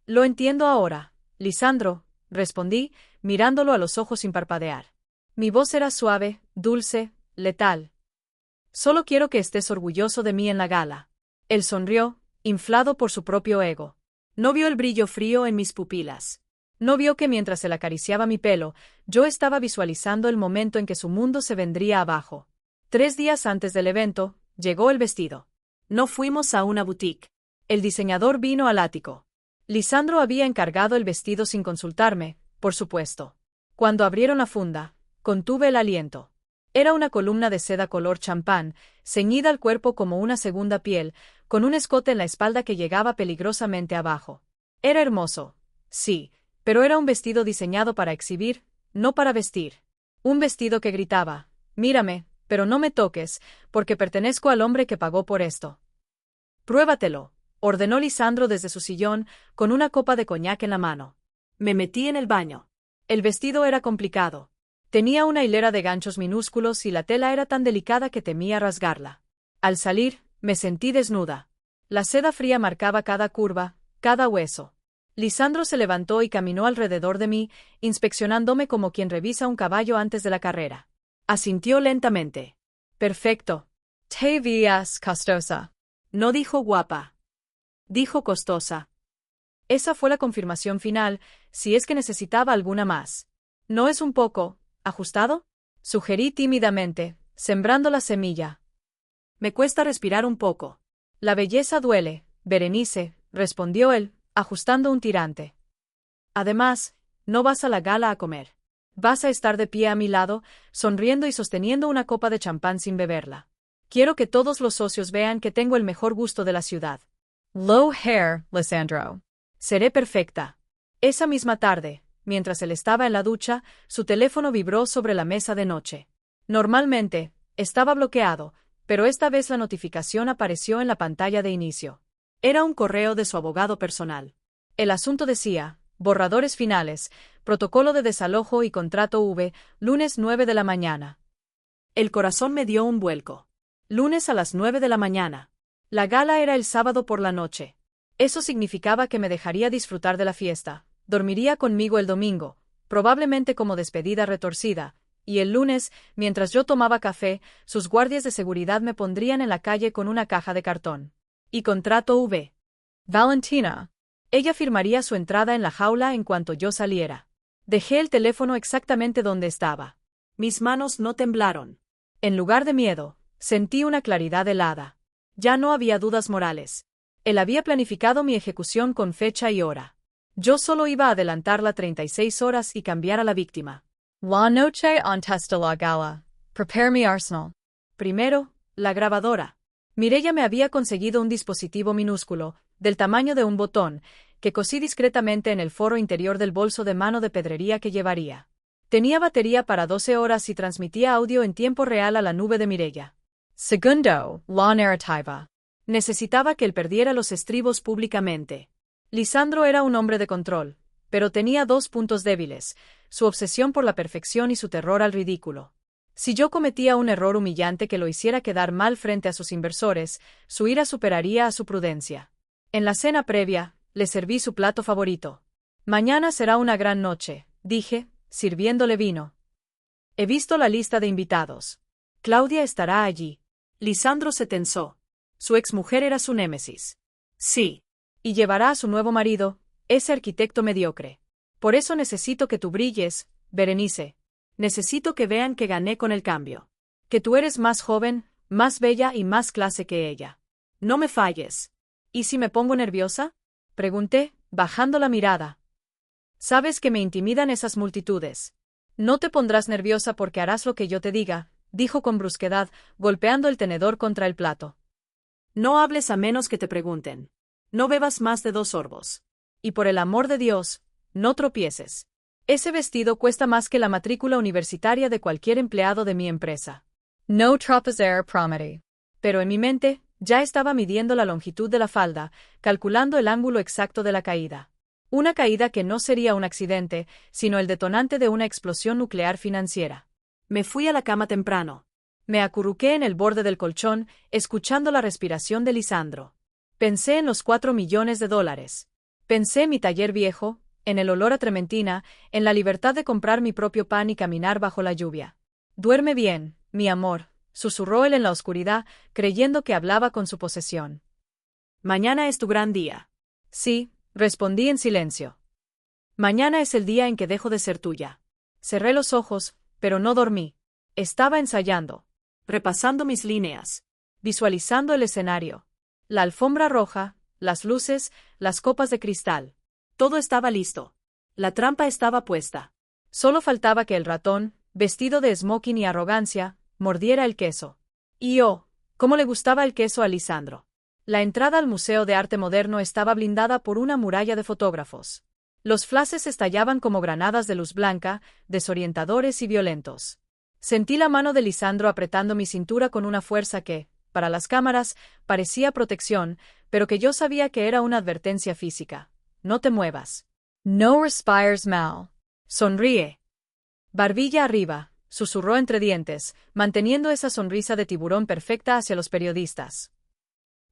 Lo entiendo ahora, Lisandro, respondí, mirándolo a los ojos sin parpadear. Mi voz era suave, dulce, letal. Solo quiero que estés orgulloso de mí en la gala. Él sonrió, inflado por su propio ego. No vio el brillo frío en mis pupilas. No vio que mientras él acariciaba mi pelo, yo estaba visualizando el momento en que su mundo se vendría abajo. 3 días antes del evento, llegó el vestido. No fuimos a una boutique. El diseñador vino al ático. Lisandro había encargado el vestido sin consultarme, por supuesto. Cuando abrieron la funda, contuve el aliento. Era una columna de seda color champán, ceñida al cuerpo como una segunda piel, con un escote en la espalda que llegaba peligrosamente abajo. Era hermoso, sí, pero era un vestido diseñado para exhibir, no para vestir. Un vestido que gritaba, mírame, pero no me toques, porque pertenezco al hombre que pagó por esto. Pruébatelo, ordenó Lisandro desde su sillón, con una copa de coñac en la mano. Me metí en el baño. El vestido era complicado. Tenía una hilera de ganchos minúsculos y la tela era tan delicada que temía rasgarla. Al salir, me sentí desnuda. La seda fría marcaba cada curva, cada hueso. Lisandro se levantó y caminó alrededor de mí, inspeccionándome como quien revisa un caballo antes de la carrera. Asintió lentamente. Perfecto. Te veías costosa. No dijo guapa. Dijo costosa. Esa fue la confirmación final, si es que necesitaba alguna más. ¿No es un poco ajustado? Sugerí tímidamente, sembrando la semilla. Me cuesta respirar un poco. La belleza duele, Berenice, respondió él, ajustando un tirante. Además, no vas a la gala a comer. Vas a estar de pie a mi lado, sonriendo y sosteniendo una copa de champán sin beberla. Quiero que todos los socios vean que tengo el mejor gusto de la ciudad. Low hair, Lisandro. Seré perfecta. Esa misma tarde, mientras él estaba en la ducha, su teléfono vibró sobre la mesa de noche. Normalmente, estaba bloqueado, pero esta vez la notificación apareció en la pantalla de inicio. Era un correo de su abogado personal. El asunto decía, Borradores finales, protocolo de desalojo y contrato V, lunes 9 de la mañana. El corazón me dio un vuelco. Lunes a las 9 de la mañana. La gala era el sábado por la noche. Eso significaba que me dejaría disfrutar de la fiesta, dormiría conmigo el domingo, probablemente como despedida retorcida, y el lunes, mientras yo tomaba café, sus guardias de seguridad me pondrían en la calle con una caja de cartón. Y contrato V. Valentina. Ella firmaría su entrada en la jaula en cuanto yo saliera. Dejé el teléfono exactamente donde estaba. Mis manos no temblaron. En lugar de miedo, sentí una claridad helada. Ya no había dudas morales. Él había planificado mi ejecución con fecha y hora. Yo solo iba a adelantarla 36 horas y cambiar a la víctima. La noche antes de la gala. Prepare mi arsenal. Primero, la grabadora. Mireya me había conseguido un dispositivo minúsculo, del tamaño de un botón, que cosí discretamente en el foro interior del bolso de mano de pedrería que llevaría. Tenía batería para 12 horas y transmitía audio en tiempo real a la nube de Mireya. Segundo, la narrativa. Necesitaba que él perdiera los estribos públicamente. Lisandro era un hombre de control, pero tenía dos puntos débiles, su obsesión por la perfección y su terror al ridículo. Si yo cometía un error humillante que lo hiciera quedar mal frente a sus inversores, su ira superaría a su prudencia. En la cena previa, le serví su plato favorito. Mañana será una gran noche, dije, sirviéndole vino. He visto la lista de invitados. Claudia estará allí. Lisandro se tensó. Su exmujer era su némesis. Sí. Y llevará a su nuevo marido, ese arquitecto mediocre. Por eso necesito que tú brilles, Berenice. Necesito que vean que gané con el cambio. Que tú eres más joven, más bella y más clase que ella. No me falles. ¿Y si me pongo nerviosa? Pregunté, bajando la mirada. Sabes que me intimidan esas multitudes. No te pondrás nerviosa porque harás lo que yo te diga, dijo con brusquedad, golpeando el tenedor contra el plato. No hables a menos que te pregunten. No bebas más de 2 sorbos. Y por el amor de Dios, no tropieces. Ese vestido cuesta más que la matrícula universitaria de cualquier empleado de mi empresa. No tropezar, prometí. Pero en mi mente, ya estaba midiendo la longitud de la falda, calculando el ángulo exacto de la caída. Una caída que no sería un accidente, sino el detonante de una explosión nuclear financiera. Me fui a la cama temprano. Me acurruqué en el borde del colchón, escuchando la respiración de Lisandro. Pensé en los $4 millones. Pensé en mi taller viejo, en el olor a trementina, en la libertad de comprar mi propio pan y caminar bajo la lluvia. Duerme bien, mi amor, susurró él en la oscuridad, creyendo que hablaba con su posesión. Mañana es tu gran día. Sí, respondí en silencio. Mañana es el día en que dejo de ser tuya. Cerré los ojos, pero no dormí. Estaba ensayando. Repasando mis líneas. Visualizando el escenario. La alfombra roja, las luces, las copas de cristal. Todo estaba listo. La trampa estaba puesta. Solo faltaba que el ratón, vestido de smoking y arrogancia, mordiera el queso. Y oh, cómo le gustaba el queso a Lisandro. La entrada al Museo de Arte Moderno estaba blindada por una muralla de fotógrafos. Los flashes estallaban como granadas de luz blanca, desorientadores y violentos. Sentí la mano de Lisandro apretando mi cintura con una fuerza que, para las cámaras, parecía protección, pero que yo sabía que era una advertencia física. No te muevas. No respires mal. Sonríe. Barbilla arriba, susurró entre dientes, manteniendo esa sonrisa de tiburón perfecta hacia los periodistas.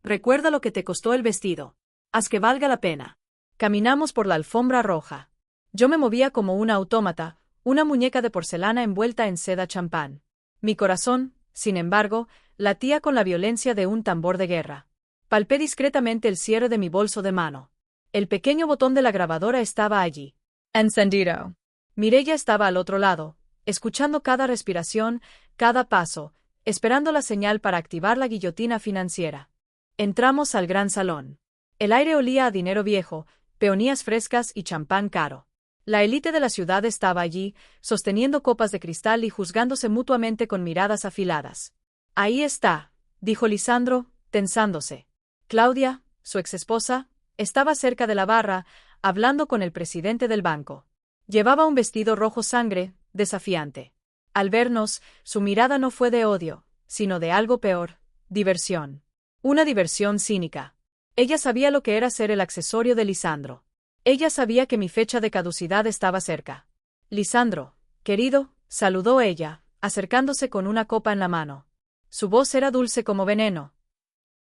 Recuerda lo que te costó el vestido. Haz que valga la pena. Caminamos por la alfombra roja. Yo me movía como una autómata, una muñeca de porcelana envuelta en seda champán. Mi corazón, sin embargo, latía con la violencia de un tambor de guerra. Palpé discretamente el cierre de mi bolso de mano. El pequeño botón de la grabadora estaba allí. Encendido. Mireya estaba al otro lado, escuchando cada respiración, cada paso, esperando la señal para activar la guillotina financiera. Entramos al gran salón. El aire olía a dinero viejo, peonías frescas y champán caro. La élite de la ciudad estaba allí, sosteniendo copas de cristal y juzgándose mutuamente con miradas afiladas. Ahí está, dijo Lisandro, tensándose. Claudia, su exesposa, estaba cerca de la barra, hablando con el presidente del banco. Llevaba un vestido rojo sangre, desafiante. Al vernos, su mirada no fue de odio, sino de algo peor, diversión. Una diversión cínica. Ella sabía lo que era ser el accesorio de Lisandro. Ella sabía que mi fecha de caducidad estaba cerca. Lisandro, querido, saludó ella, acercándose con una copa en la mano. Su voz era dulce como veneno.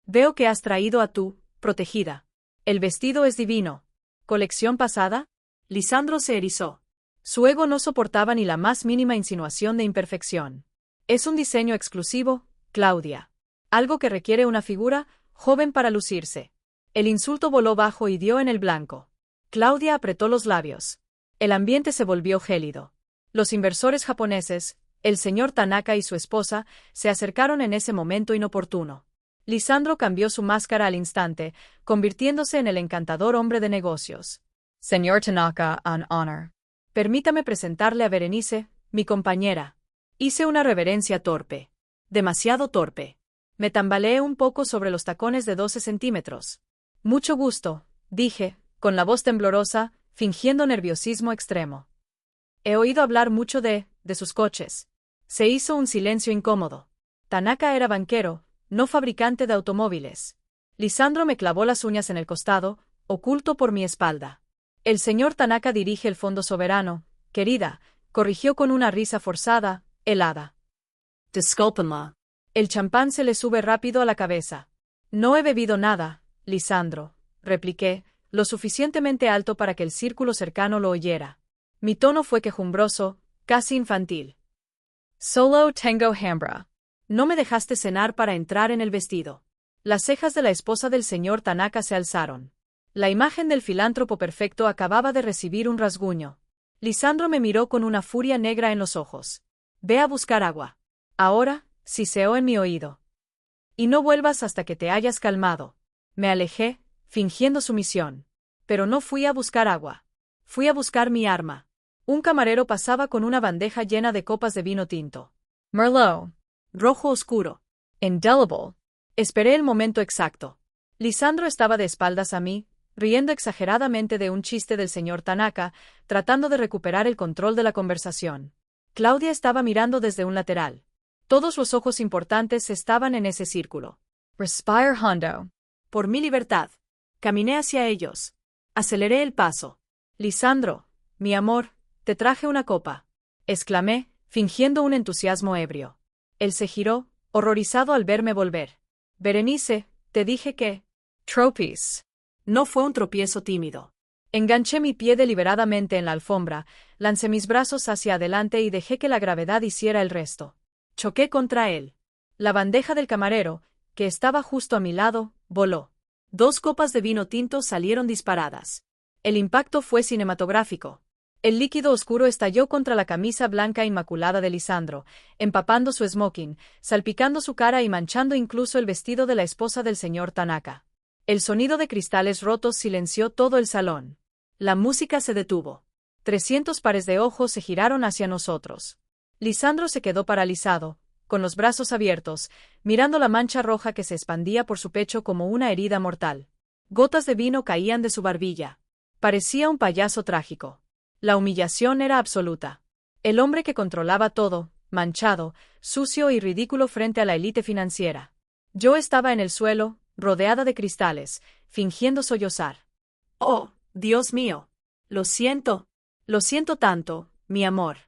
Veo que has traído a tu protegida. El vestido es divino. ¿Colección pasada? Lisandro se erizó. Su ego no soportaba ni la más mínima insinuación de imperfección. Es un diseño exclusivo, Claudia. Algo que requiere una figura joven para lucirse. El insulto voló bajo y dio en el blanco. Claudia apretó los labios. El ambiente se volvió gélido. Los inversores japoneses, el señor Tanaka y su esposa, se acercaron en ese momento inoportuno. Lisandro cambió su máscara al instante, convirtiéndose en el encantador hombre de negocios. Señor Tanaka, an honor. Permítame presentarle a Berenice, mi compañera. Hice una reverencia torpe. Demasiado torpe. Me tambaleé un poco sobre los tacones de 12 centímetros. Mucho gusto, dije, con la voz temblorosa, fingiendo nerviosismo extremo. He oído hablar mucho de sus coches. Se hizo un silencio incómodo. Tanaka era banquero, no fabricante de automóviles. Lisandro me clavó las uñas en el costado, oculto por mi espalda. El señor Tanaka dirige el Fondo Soberano, querida, corrigió con una risa forzada, helada. Discúlpenla. El champán se le sube rápido a la cabeza. No he bebido nada, Lisandro, repliqué, lo suficientemente alto para que el círculo cercano lo oyera. Mi tono fue quejumbroso, casi infantil. Solo tengo hambre. No me dejaste cenar para entrar en el vestido. Las cejas de la esposa del señor Tanaka se alzaron. La imagen del filántropo perfecto acababa de recibir un rasguño. Lisandro me miró con una furia negra en los ojos. Ve a buscar agua. Ahora, siseó en mi oído. Y no vuelvas hasta que te hayas calmado. Me alejé, fingiendo sumisión. Pero no fui a buscar agua. Fui a buscar mi arma. Un camarero pasaba con una bandeja llena de copas de vino tinto. Merlot. Rojo oscuro. Indelible. Esperé el momento exacto. Lisandro estaba de espaldas a mí, riendo exageradamente de un chiste del señor Tanaka, tratando de recuperar el control de la conversación. Claudia estaba mirando desde un lateral. Todos los ojos importantes estaban en ese círculo. Respire hondo. Por mi libertad. Caminé hacia ellos. Aceleré el paso. Lisandro, mi amor, te traje una copa. Exclamé, fingiendo un entusiasmo ebrio. Él se giró, horrorizado al verme volver. Berenice, te dije que... Trophies. No fue un tropiezo tímido. Enganché mi pie deliberadamente en la alfombra, lancé mis brazos hacia adelante y dejé que la gravedad hiciera el resto. Choqué contra él. La bandeja del camarero, que estaba justo a mi lado, voló. 2 copas de vino tinto salieron disparadas. El impacto fue cinematográfico. El líquido oscuro estalló contra la camisa blanca inmaculada de Lisandro, empapando su smoking, salpicando su cara y manchando incluso el vestido de la esposa del señor Tanaka. El sonido de cristales rotos silenció todo el salón. La música se detuvo. 300 pares de ojos se giraron hacia nosotros. Lisandro se quedó paralizado, con los brazos abiertos, mirando la mancha roja que se expandía por su pecho como una herida mortal. Gotas de vino caían de su barbilla. Parecía un payaso trágico. La humillación era absoluta. El hombre que controlaba todo, manchado, sucio y ridículo frente a la élite financiera. Yo estaba en el suelo, rodeada de cristales, fingiendo sollozar. Oh, Dios mío. Lo siento tanto, mi amor.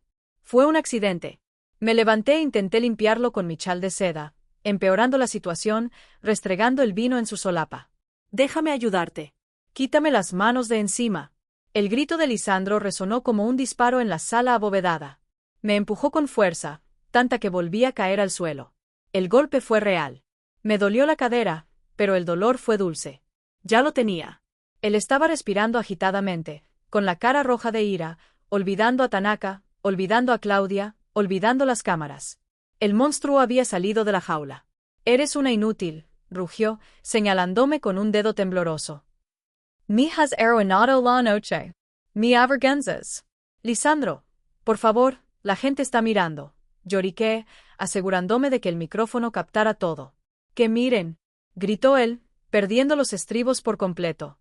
Fue un accidente. Me levanté e intenté limpiarlo con mi chal de seda, empeorando la situación, restregando el vino en su solapa. Déjame ayudarte. Quítame las manos de encima. El grito de Lisandro resonó como un disparo en la sala abovedada. Me empujó con fuerza, tanta que volví a caer al suelo. El golpe fue real. Me dolió la cadera, pero el dolor fue dulce. Ya lo tenía. Él estaba respirando agitadamente, con la cara roja de ira, olvidando a Tanaka, olvidando a Claudia, olvidando las cámaras. El monstruo había salido de la jaula. Eres una inútil, rugió, señalándome con un dedo tembloroso. Me has arruinado la noche. Me avergüenzas. Lisandro, por favor, la gente está mirando. Lloriqué, asegurándome de que el micrófono captara todo. Que miren, gritó él, perdiendo los estribos por completo.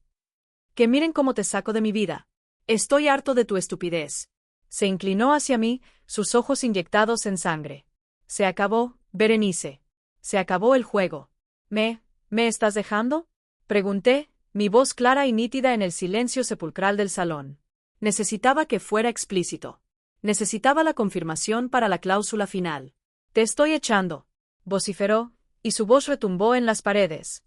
Que miren cómo te saco de mi vida. Estoy harto de tu estupidez. Se inclinó hacia mí, sus ojos inyectados en sangre. Se acabó, Berenice. Se acabó el juego. ¿Me estás dejando? Pregunté, mi voz clara y nítida en el silencio sepulcral del salón. Necesitaba que fuera explícito. Necesitaba la confirmación para la cláusula final. Te estoy echando, vociferó, y su voz retumbó en las paredes.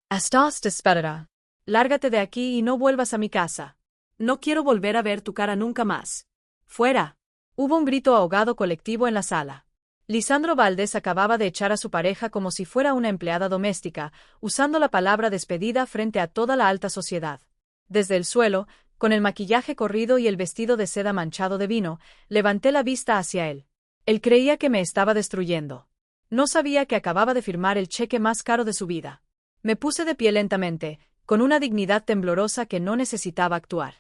Estás despedida. Lárgate de aquí y no vuelvas a mi casa. No quiero volver a ver tu cara nunca más. Fuera. Hubo un grito ahogado colectivo en la sala. Lisandro Valdés acababa de echar a su pareja como si fuera una empleada doméstica, usando la palabra despedida frente a toda la alta sociedad. Desde el suelo, con el maquillaje corrido y el vestido de seda manchado de vino, levanté la vista hacia él. Él creía que me estaba destruyendo. No sabía que acababa de firmar el cheque más caro de su vida. Me puse de pie lentamente, con una dignidad temblorosa que no necesitaba actuar.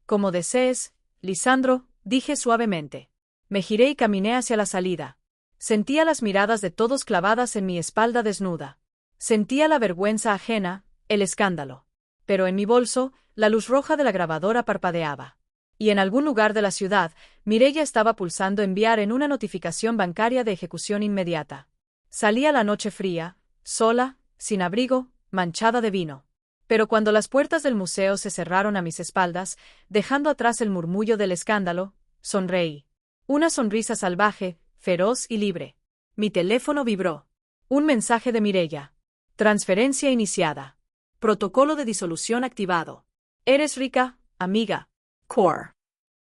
Como desees, Lisandro, dije suavemente. Me giré y caminé hacia la salida. Sentía las miradas de todos clavadas en mi espalda desnuda. Sentía la vergüenza ajena, el escándalo. Pero en mi bolso, la luz roja de la grabadora parpadeaba. Y en algún lugar de la ciudad, Mireia estaba pulsando enviar en una notificación bancaria de ejecución inmediata. Salía la noche fría, sola, sin abrigo, manchada de vino. Pero cuando las puertas del museo se cerraron a mis espaldas, dejando atrás el murmullo del escándalo, sonreí. Una sonrisa salvaje, feroz y libre. Mi teléfono vibró. Un mensaje de Mireia. Transferencia iniciada. Protocolo de disolución activado. Eres rica, amiga. Core.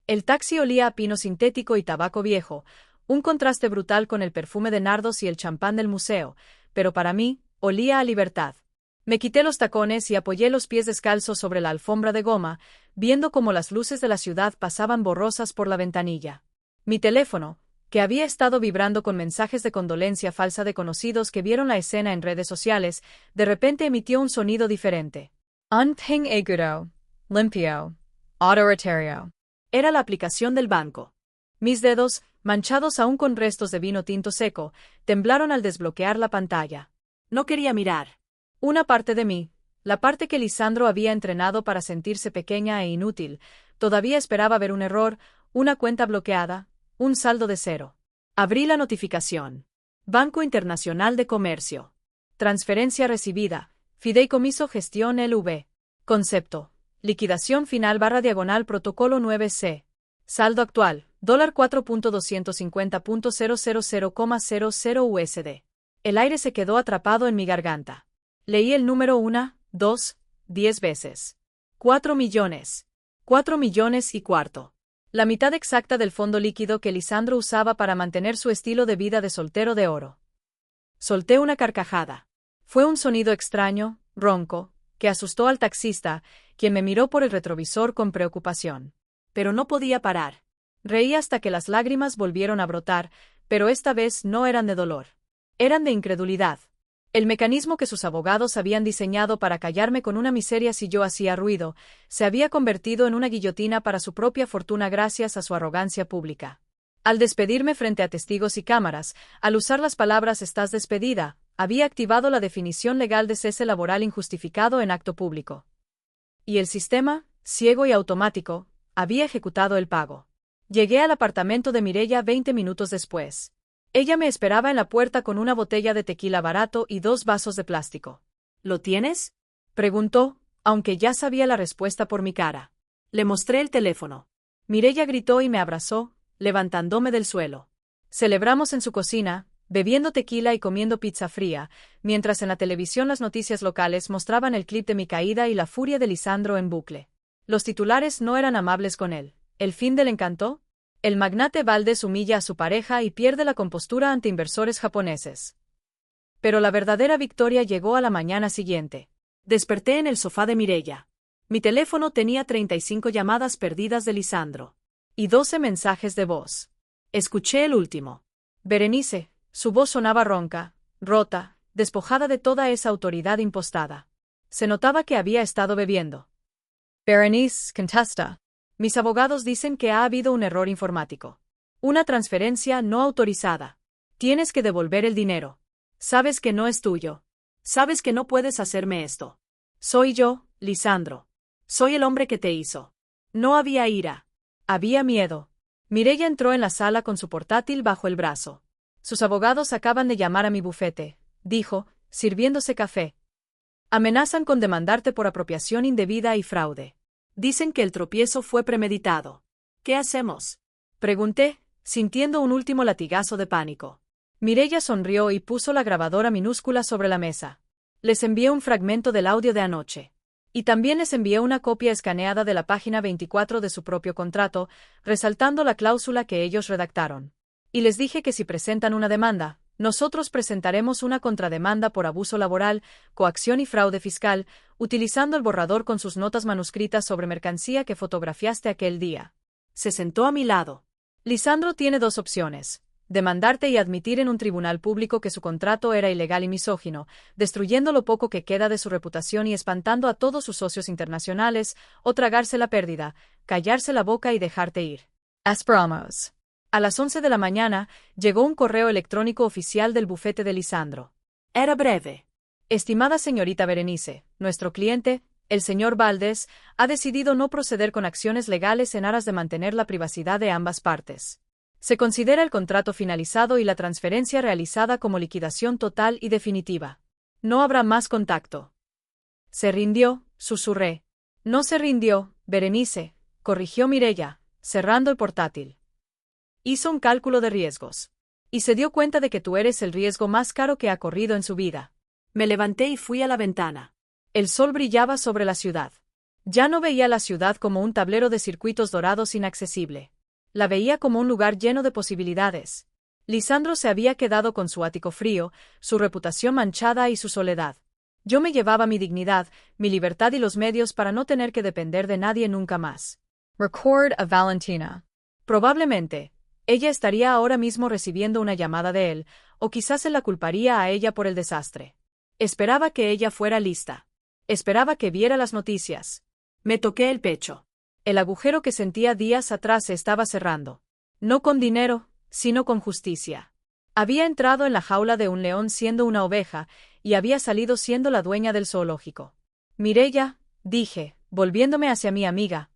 El taxi olía a pino sintético y tabaco viejo, un contraste brutal con el perfume de nardos y el champán del museo, pero para mí, olía a libertad. Me quité los tacones y apoyé los pies descalzos sobre la alfombra de goma, viendo cómo las luces de la ciudad pasaban borrosas por la ventanilla. Mi teléfono, que había estado vibrando con mensajes de condolencia falsa de conocidos que vieron la escena en redes sociales, de repente emitió un sonido diferente. Unping agudo, limpio, autoritario. Era la aplicación del banco. Mis dedos, manchados aún con restos de vino tinto seco, temblaron al desbloquear la pantalla. No quería mirar. Una parte de mí, la parte que Lisandro había entrenado para sentirse pequeña e inútil, todavía esperaba ver un error, una cuenta bloqueada, un saldo de cero. Abrí la notificación. Banco Internacional de Comercio. Transferencia recibida. Fideicomiso Gestión LV. Concepto. Liquidación final / protocolo 9C. Saldo actual. $4.250.000,00 USD. El aire se quedó atrapado en mi garganta. Leí el número 1, 2, 10 veces. 4 millones. 4 millones y cuarto. La mitad exacta del fondo líquido que Lisandro usaba para mantener su estilo de vida de soltero de oro. Solté una carcajada. Fue un sonido extraño, ronco, que asustó al taxista, quien me miró por el retrovisor con preocupación. Pero no podía parar. Reí hasta que las lágrimas volvieron a brotar, pero esta vez no eran de dolor. Eran de incredulidad. El mecanismo que sus abogados habían diseñado para callarme con una miseria si yo hacía ruido, se había convertido en una guillotina para su propia fortuna gracias a su arrogancia pública. Al despedirme frente a testigos y cámaras, al usar las palabras "estás despedida", había activado la definición legal de cese laboral injustificado en acto público. Y el sistema, ciego y automático, había ejecutado el pago. Llegué al apartamento de Mireia 20 minutos después. Ella me esperaba en la puerta con una botella de tequila barato y 2 vasos de plástico. ¿Lo tienes?, preguntó, aunque ya sabía la respuesta por mi cara. Le mostré el teléfono. Mireia gritó y me abrazó, levantándome del suelo. Celebramos en su cocina, bebiendo tequila y comiendo pizza fría, mientras en la televisión las noticias locales mostraban el clip de mi caída y la furia de Lisandro en bucle. Los titulares no eran amables con él. ¿El fin del encanto? El magnate Valdés humilla a su pareja y pierde la compostura ante inversores japoneses. Pero la verdadera victoria llegó a la mañana siguiente. Desperté en el sofá de Mireia. Mi teléfono tenía 35 llamadas perdidas de Lisandro. Y 12 mensajes de voz. Escuché el último. Berenice, su voz sonaba ronca, rota, despojada de toda esa autoridad impostada. Se notaba que había estado bebiendo. Berenice, contesta. Mis abogados dicen que ha habido un error informático. Una transferencia no autorizada. Tienes que devolver el dinero. Sabes que no es tuyo. Sabes que no puedes hacerme esto. Soy yo, Lisandro. Soy el hombre que te hizo. No había ira. Había miedo. Mireia entró en la sala con su portátil bajo el brazo. Sus abogados acaban de llamar a mi bufete, dijo, sirviéndose café. Amenazan con demandarte por apropiación indebida y fraude. Dicen que el tropiezo fue premeditado. ¿Qué hacemos?, pregunté, sintiendo un último latigazo de pánico. Mireya sonrió y puso la grabadora minúscula sobre la mesa. Les envié un fragmento del audio de anoche. Y también les envié una copia escaneada de la página 24 de su propio contrato, resaltando la cláusula que ellos redactaron. Y les dije que si presentan una demanda, nosotros presentaremos una contrademanda por abuso laboral, coacción y fraude fiscal, utilizando el borrador con sus notas manuscritas sobre mercancía que fotografiaste aquel día. Se sentó a mi lado. Lisandro tiene dos opciones: demandarte y admitir en un tribunal público que su contrato era ilegal y misógino, destruyendo lo poco que queda de su reputación y espantando a todos sus socios internacionales, o tragarse la pérdida, callarse la boca y dejarte ir. Esperamos. A las 11 de la mañana, llegó un correo electrónico oficial del bufete de Lisandro. Era breve. Estimada señorita Berenice, nuestro cliente, el señor Valdés, ha decidido no proceder con acciones legales en aras de mantener la privacidad de ambas partes. Se considera el contrato finalizado y la transferencia realizada como liquidación total y definitiva. No habrá más contacto. Se rindió, susurré. No se rindió, Berenice, corrigió Mireya, cerrando el portátil. Hizo un cálculo de riesgos. Y se dio cuenta de que tú eres el riesgo más caro que ha corrido en su vida. Me levanté y fui a la ventana. El sol brillaba sobre la ciudad. Ya no veía la ciudad como un tablero de circuitos dorados inaccesible. La veía como un lugar lleno de posibilidades. Lisandro se había quedado con su ático frío, su reputación manchada y su soledad. Yo me llevaba mi dignidad, mi libertad y los medios para no tener que depender de nadie nunca más. Record a Valentina. Probablemente, ella estaría ahora mismo recibiendo una llamada de él, o quizás él la culparía a ella por el desastre. Esperaba que ella fuera lista. Esperaba que viera las noticias. Me toqué el pecho. El agujero que sentía días atrás se estaba cerrando. No con dinero, sino con justicia. Había entrado en la jaula de un león siendo una oveja, y había salido siendo la dueña del zoológico. Mireya, dije, volviéndome hacia mi amiga.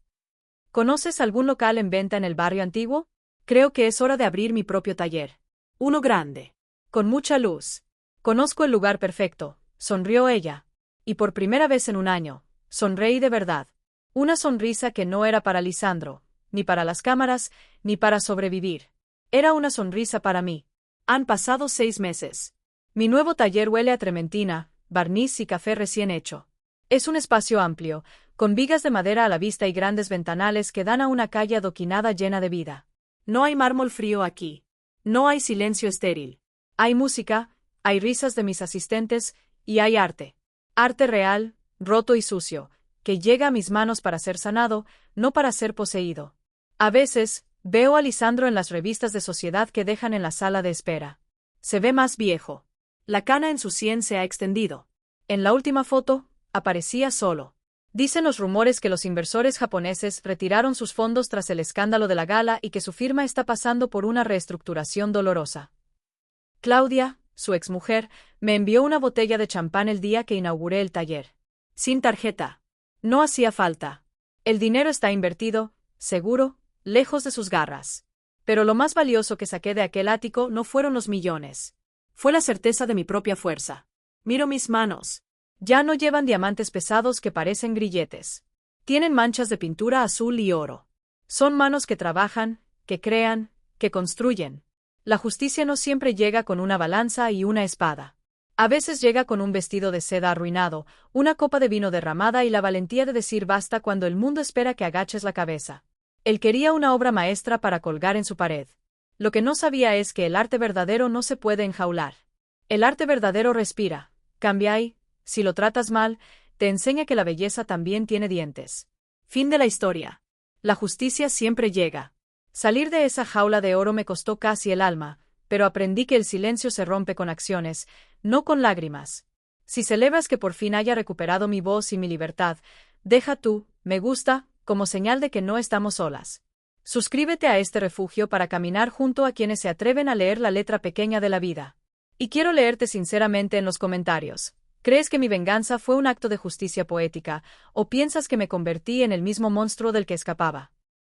¿Conoces algún local en venta en el barrio antiguo? Creo que es hora de abrir mi propio taller. Uno grande. Con mucha luz. Conozco el lugar perfecto, sonrió ella. Y por primera vez en un año, sonreí de verdad. Una sonrisa que no era para Lisandro, ni para las cámaras, ni para sobrevivir. Era una sonrisa para mí. Han pasado 6 meses. Mi nuevo taller huele a trementina, barniz y café recién hecho. Es un espacio amplio, con vigas de madera a la vista y grandes ventanales que dan a una calle adoquinada llena de vida. No hay mármol frío aquí. No hay silencio estéril. Hay música, hay risas de mis asistentes, y hay arte. Arte real, roto y sucio, que llega a mis manos para ser sanado, no para ser poseído. A veces, veo a Lisandro en las revistas de sociedad que dejan en la sala de espera. Se ve más viejo. La cana en su sien se ha extendido. En la última foto, aparecía solo. Dicen los rumores que los inversores japoneses retiraron sus fondos tras el escándalo de la gala y que su firma está pasando por una reestructuración dolorosa. Claudia, su exmujer, me envió una botella de champán el día que inauguré el taller. Sin tarjeta. No hacía falta. El dinero está invertido, seguro, lejos de sus garras. Pero lo más valioso que saqué de aquel ático no fueron los millones. Fue la certeza de mi propia fuerza. Miro mis manos. Ya no llevan diamantes pesados que parecen grilletes. Tienen manchas de pintura azul y oro. Son manos que trabajan, que crean, que construyen. La justicia no siempre llega con una balanza y una espada. A veces llega con un vestido de seda arruinado, una copa de vino derramada y la valentía de decir basta cuando el mundo espera que agaches la cabeza. Él quería una obra maestra para colgar en su pared. Lo que no sabía es que el arte verdadero no se puede enjaular. El arte verdadero respira, cambia y, si lo tratas mal, te enseña que la belleza también tiene dientes. Fin de la historia. La justicia siempre llega. Salir de esa jaula de oro me costó casi el alma, pero aprendí que el silencio se rompe con acciones, no con lágrimas. Si celebras que por fin haya recuperado mi voz y mi libertad, deja tú, me gusta, como señal de que no estamos solas. Suscríbete a este refugio para caminar junto a quienes se atreven a leer la letra pequeña de la vida. Y quiero leerte sinceramente en los comentarios. ¿Crees que mi venganza fue un acto de justicia poética, o piensas que me convertí en el mismo monstruo del que escapaba?